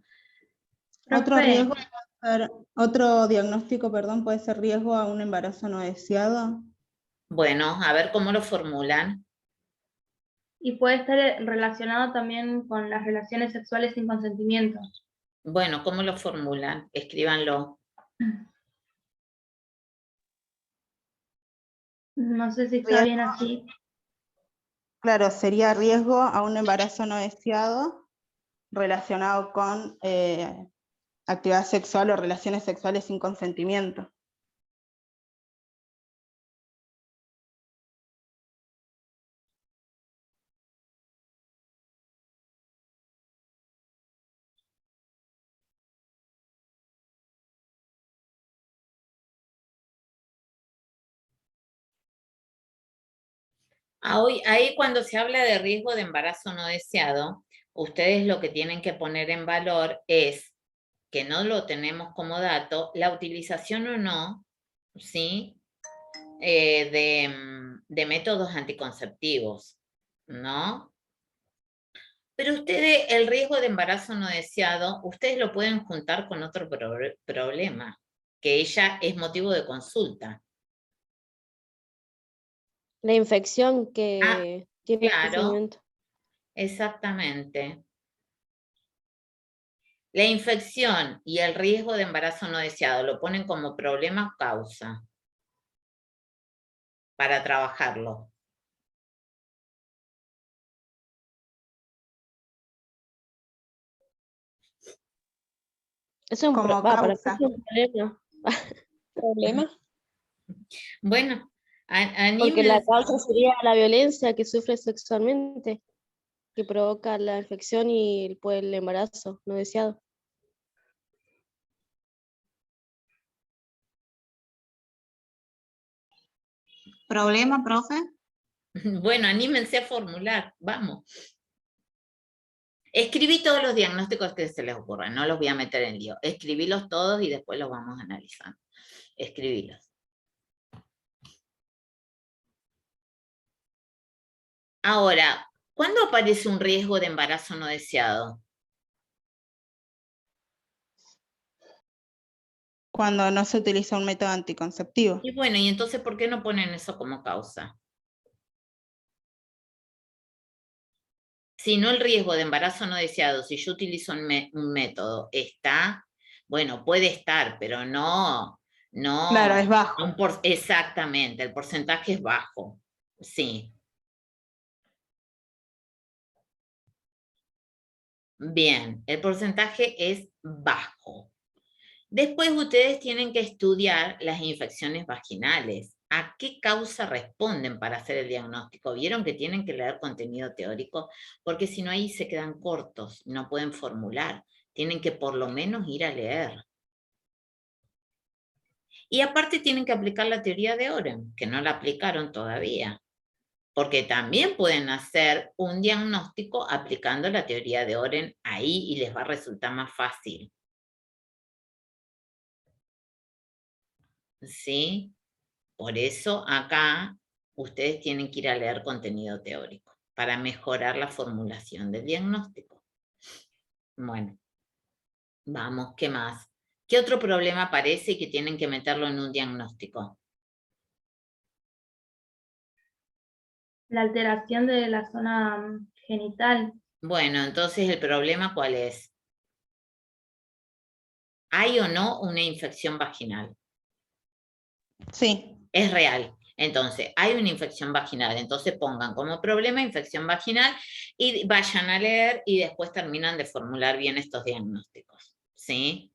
Otro diagnóstico, perdón, puede ser riesgo a un embarazo no deseado. Bueno, a ver cómo lo formulan. Y puede estar relacionado también con las relaciones sexuales sin consentimiento. Bueno, ¿cómo lo formulan? Escríbanlo. No sé si está bien así. Claro, sería riesgo a un embarazo no deseado relacionado con actividad sexual o relaciones sexuales sin consentimiento. Ahí cuando se habla de riesgo de embarazo no deseado, ustedes lo que tienen que poner en valor es, que no lo tenemos como dato, la utilización o no, ¿sí? De métodos anticonceptivos, ¿no? Pero ustedes, el riesgo de embarazo no deseado, ustedes lo pueden juntar con otro problema, que ella es motivo de consulta. La infección que tiene en ese Claro, momento. exactamente. La infección y el riesgo de embarazo no deseado lo ponen como problema o causa para trabajarlo. Es un Como para mí causa. es un problema. ¿Problema? Bueno, Porque la anímense. causa sería la violencia que sufre sexualmente, que provoca la infección y pues, el embarazo no deseado. ¿Problema, profe? Bueno, anímense a formular, vamos. Escribí todos los diagnósticos que se les ocurran, no los voy a meter en lío. Escribílos todos y después los vamos a analizar. Escribílos. Ahora, ¿cuándo aparece un riesgo de embarazo no deseado? Cuando no se utiliza un método anticonceptivo. Y bueno, ¿y entonces por qué no ponen eso como causa? Si no el riesgo de embarazo no deseado, si yo utilizo un método, está, bueno, puede estar, pero no, Claro, es bajo. Exactamente, el porcentaje es bajo, sí. Bien, el porcentaje es bajo. Después ustedes tienen que estudiar las infecciones vaginales. ¿A qué causa responden para hacer el diagnóstico? ¿Vieron que tienen que leer contenido teórico? Porque si no ahí se quedan cortos, no pueden formular. Tienen que por lo menos ir a leer. Y aparte tienen que aplicar la teoría de Oren, que no la aplicaron todavía. Porque también pueden hacer un diagnóstico aplicando la teoría de Oren ahí y les va a resultar más fácil. ¿Sí? Por eso acá ustedes tienen que ir a leer contenido teórico para mejorar la formulación del diagnóstico. Bueno, vamos, ¿qué más? ¿Qué otro problema aparece y que tienen que meterlo en un diagnóstico? La alteración de la zona genital. Bueno, entonces el problema ¿cuál es? ¿Hay o no una infección vaginal? Sí. Es real. Entonces, hay una infección vaginal. Entonces pongan como problema infección vaginal y vayan a leer y después terminan de formular bien estos diagnósticos. ¿Sí?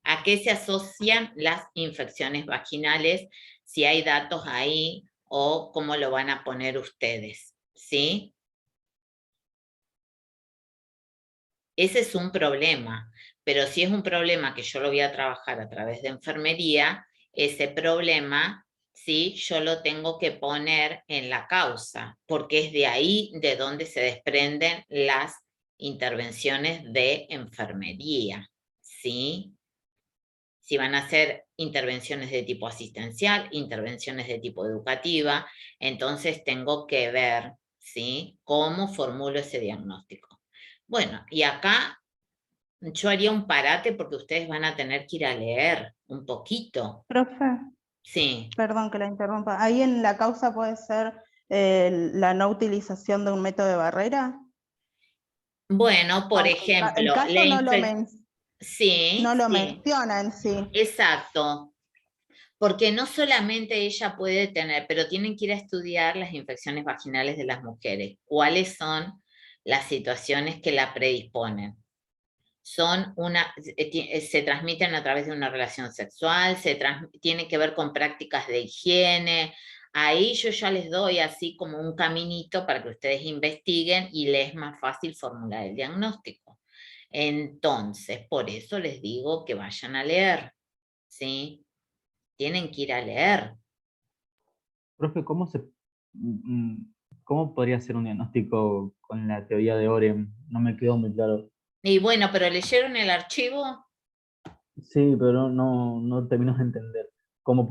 ¿A qué se asocian las infecciones vaginales? Si hay datos ahí o cómo lo van a poner ustedes. ¿Sí? Ese es un problema, pero si es un problema que yo lo voy a trabajar a través de enfermería, ese problema, ¿sí? Yo lo tengo que poner en la causa, porque es de ahí de donde se desprenden las intervenciones de enfermería, ¿sí? Si van a hacer intervenciones de tipo asistencial, intervenciones de tipo educativa, entonces tengo que ver, ¿sí? Cómo formulo ese diagnóstico. Bueno, y acá yo haría un parate porque ustedes van a tener que ir a leer un poquito. Profe, Sí. perdón que la interrumpa. ¿Ahí en la causa puede ser la no utilización de un método de barrera? Bueno, por Aunque ejemplo, el caso no lo sí, menciona en sí. exacto. Porque no solamente ella puede tener, pero tienen que ir a estudiar las infecciones vaginales de las mujeres. ¿Cuáles son las situaciones que la predisponen? Se transmiten a través de una relación sexual, tiene que ver con prácticas de higiene. Ahí yo ya les doy así como un caminito para que ustedes investiguen y les es más fácil formular el diagnóstico. Entonces, por eso les digo que vayan a leer, ¿sí? Tienen que ir a leer. Profe, ¿cómo podría ser un diagnóstico con la teoría de Orem? No me quedó muy claro. Y bueno, pero ¿leyeron el archivo? Sí, pero no termino de entender cómo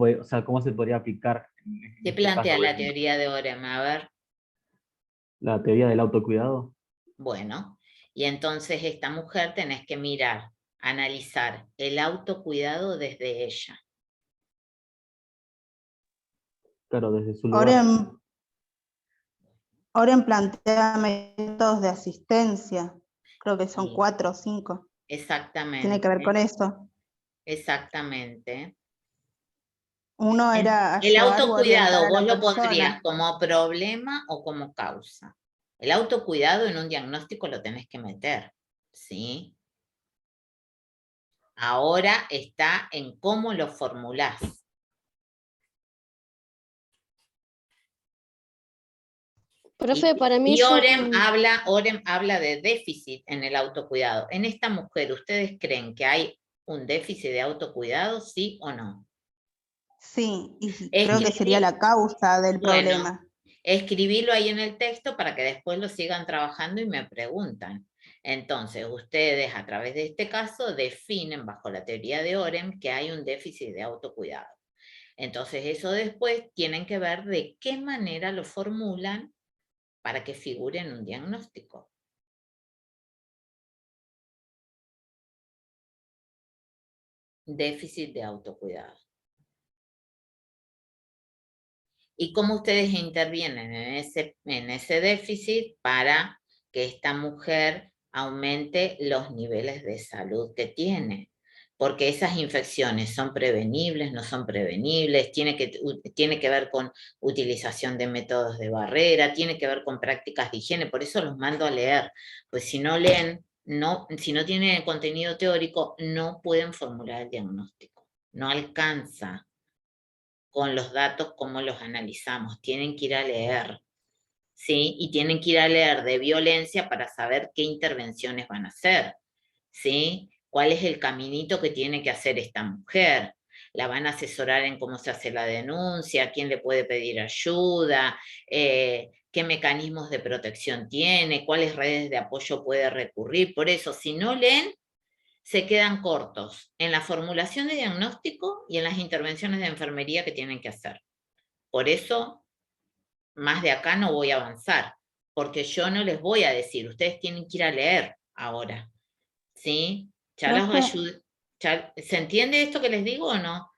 se podría aplicar en ¿Qué este caso, plantea por la ejemplo. teoría de Orem? A ver. La teoría del autocuidado. Bueno, y entonces esta mujer tenés que mirar, analizar el autocuidado desde ella. Claro, desde su lugar. Orem plantea métodos de asistencia, creo que son Sí. 4 o 5. Exactamente. Tiene que ver con eso. Exactamente. Uno era El ayudar o orientar autocuidado, a vos la lo pondrías persona. como problema o como causa. El autocuidado en un diagnóstico lo tenés que meter, ¿sí? Ahora está en cómo lo formulás. Profe, para mí Y es Orem un... habla de déficit en el autocuidado. En esta mujer, ¿ustedes creen que hay un déficit de autocuidado, sí o no? Sí, y creo que sería la causa del problema. Escribilo ahí en el texto para que después lo sigan trabajando y me preguntan. Entonces, ustedes a través de este caso definen bajo la teoría de Orem que hay un déficit de autocuidado. Entonces, eso después tienen que ver de qué manera lo formulan para que figure en un diagnóstico. Déficit de autocuidado. Y cómo ustedes intervienen en ese déficit para que esta mujer aumente los niveles de salud que tiene. Porque esas infecciones son prevenibles, no son prevenibles, tiene que ver con utilización de métodos de barrera, tiene que ver con prácticas de higiene, por eso los mando a leer, pues si no leen, si no tienen contenido teórico, no pueden formular el diagnóstico, no alcanza con los datos cómo los analizamos, tienen que ir a leer, ¿sí? Y tienen que ir a leer de violencia para saber qué intervenciones van a hacer, ¿sí? ¿Cuál es el caminito que tiene que hacer esta mujer? La van a asesorar en cómo se hace la denuncia, quién le puede pedir ayuda, qué mecanismos de protección tiene, cuáles redes de apoyo puede recurrir. Por eso, si no leen, se quedan cortos en la formulación de diagnóstico y en las intervenciones de enfermería que tienen que hacer. Por eso, más de acá no voy a avanzar, porque yo no les voy a decir, ustedes tienen que ir a leer ahora, ¿sí? Ya los ayudo. ¿Se entiende esto que les digo o no?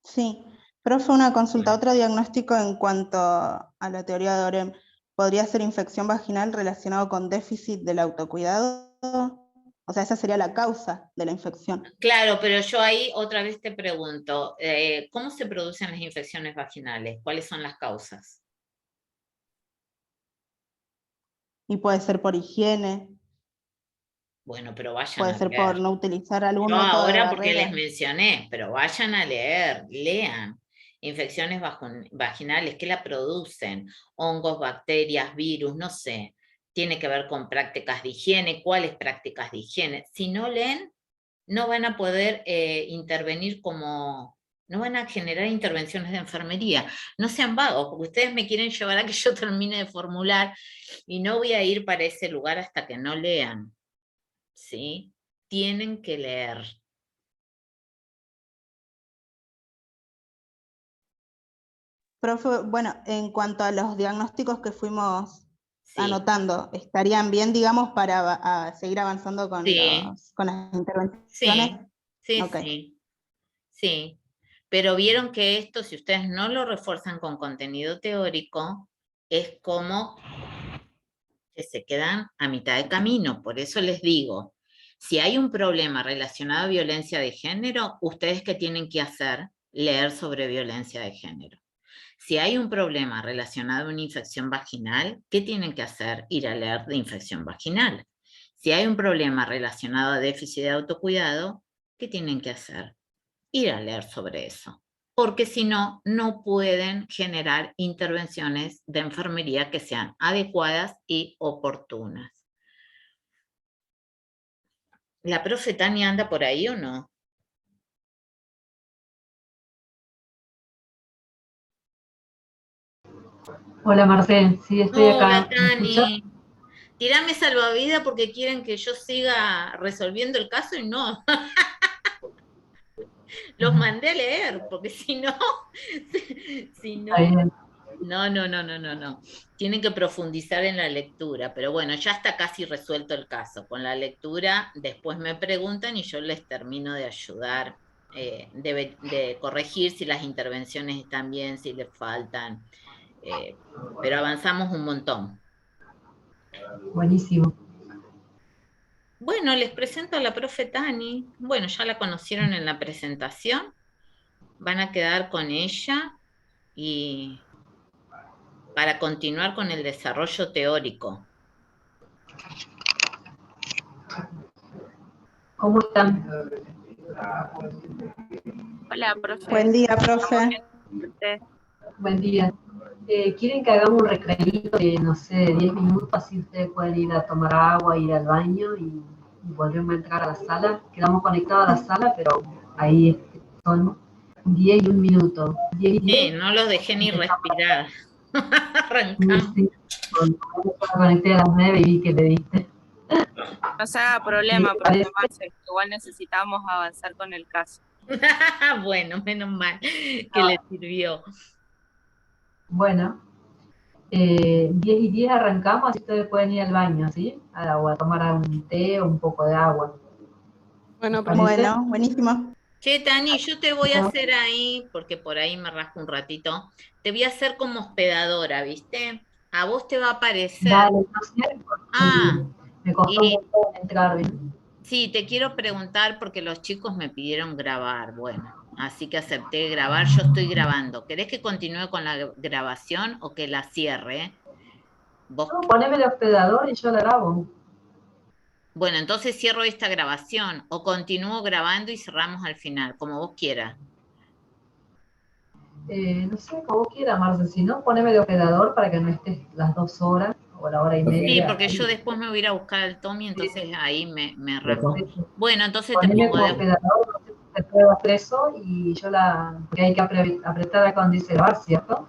Sí, profe, una consulta, otro diagnóstico en cuanto a la teoría de Orem. ¿Podría ser infección vaginal relacionado con déficit del autocuidado? O sea, esa sería la causa de la infección. Claro, pero yo ahí otra vez te pregunto, ¿cómo se producen las infecciones vaginales? ¿Cuáles son las causas? Y puede ser por higiene, Bueno, pero vayan puede a ser por leer. no utilizar algún Yo método de ahora porque les barrera. mencioné, pero vayan a leer, lean. Infecciones vaginales, ¿qué la producen? Hongos, bacterias, virus, no sé. Tiene que ver con prácticas de higiene. ¿Cuáles prácticas de higiene? Si no leen, no van a poder intervenir no van a generar intervenciones de enfermería. No sean vagos, porque ustedes me quieren llevar a que yo termine de formular y no voy a ir para ese lugar hasta que no lean. ¿Sí? Tienen que leer. Profe, bueno, en cuanto a los diagnósticos que fuimos anotando, ¿estarían bien, digamos, para seguir avanzando con, con las intervenciones? Sí. Sí. Pero vieron que esto, si ustedes no lo refuerzan con contenido teórico, es como que se quedan a mitad de camino. Por eso les digo, si hay un problema relacionado a violencia de género, ¿ustedes qué tienen que hacer? leer sobre violencia de género. Si hay un problema relacionado a una infección vaginal, ¿qué tienen que hacer? Ir a leer de infección vaginal. Si hay un problema relacionado a déficit de autocuidado, ¿qué tienen que hacer? Ir a leer sobre eso. Porque si no, no pueden generar intervenciones de enfermería que sean adecuadas y oportunas. ¿La profe Tania anda por ahí o no? Hola Marcel, sí, estoy Hola, acá. ¿Me escuchas? Tani. Tirame salvavidas porque quieren que yo siga resolviendo el caso y no. Los mandé a leer, porque si no, si no, Ahí bien. no. Tienen que profundizar en la lectura, pero bueno, ya está casi resuelto el caso. Con la lectura, después me preguntan y yo les termino de ayudar, de corregir si las intervenciones están bien, si les faltan, pero avanzamos un montón. Buenísimo. Bueno, les presento a la profe Tani. Bueno, ya la conocieron en la presentación. Van a quedar con ella y para continuar con el desarrollo teórico. ¿Cómo están? Hola, profe. Buen día, profe. Buen día. ¿Quieren que hagamos un recreíto de, no sé, 10 minutos, así ustedes pueden ir a tomar agua, ir al baño y volvemos a entrar a la sala? Quedamos conectados a la sala, pero ahí son 10 y 1 minuto. 10 y 10. No los dejé ni respirar. Arrancamos. Sí, conecté a las 9 y vi que le diste. No se haga problema, Sí, profe parece. Marce, igual necesitamos avanzar con el caso. Bueno, menos mal que le sirvió. Bueno, 10 y 10 arrancamos, así ustedes pueden ir al baño, ¿sí? A tomar un té o un poco de agua. Bueno, ¿Les parece? Bueno, buenísimo. Che, Tani, yo te voy a hacer ahí, porque por ahí me rasco un ratito, te voy a hacer como hospedadora, ¿viste? A vos te va a aparecer. Dale, no sé, me costó un y montón entrar bien. sí, te quiero preguntar porque los chicos me pidieron grabar, bueno, así que acepté grabar, yo estoy grabando. ¿Querés que continúe con la grabación o que la cierre? ¿Vos? No, poneme el hospedador y yo la grabo. Bueno, entonces cierro esta grabación o continúo grabando y cerramos al final, como vos quieras. No sé, como quiera, Marce, si no, poneme de hospedador para que no estés las 2 horas o la hora y media. Sí, porque yo después me voy a ir a buscar al Tommy, entonces ahí me rasco. Bueno, entonces te Poneme pongo como de... hospedador, no sé si se puede hacer eso y yo porque hay que apretar acá donde dice grabar, ¿cierto?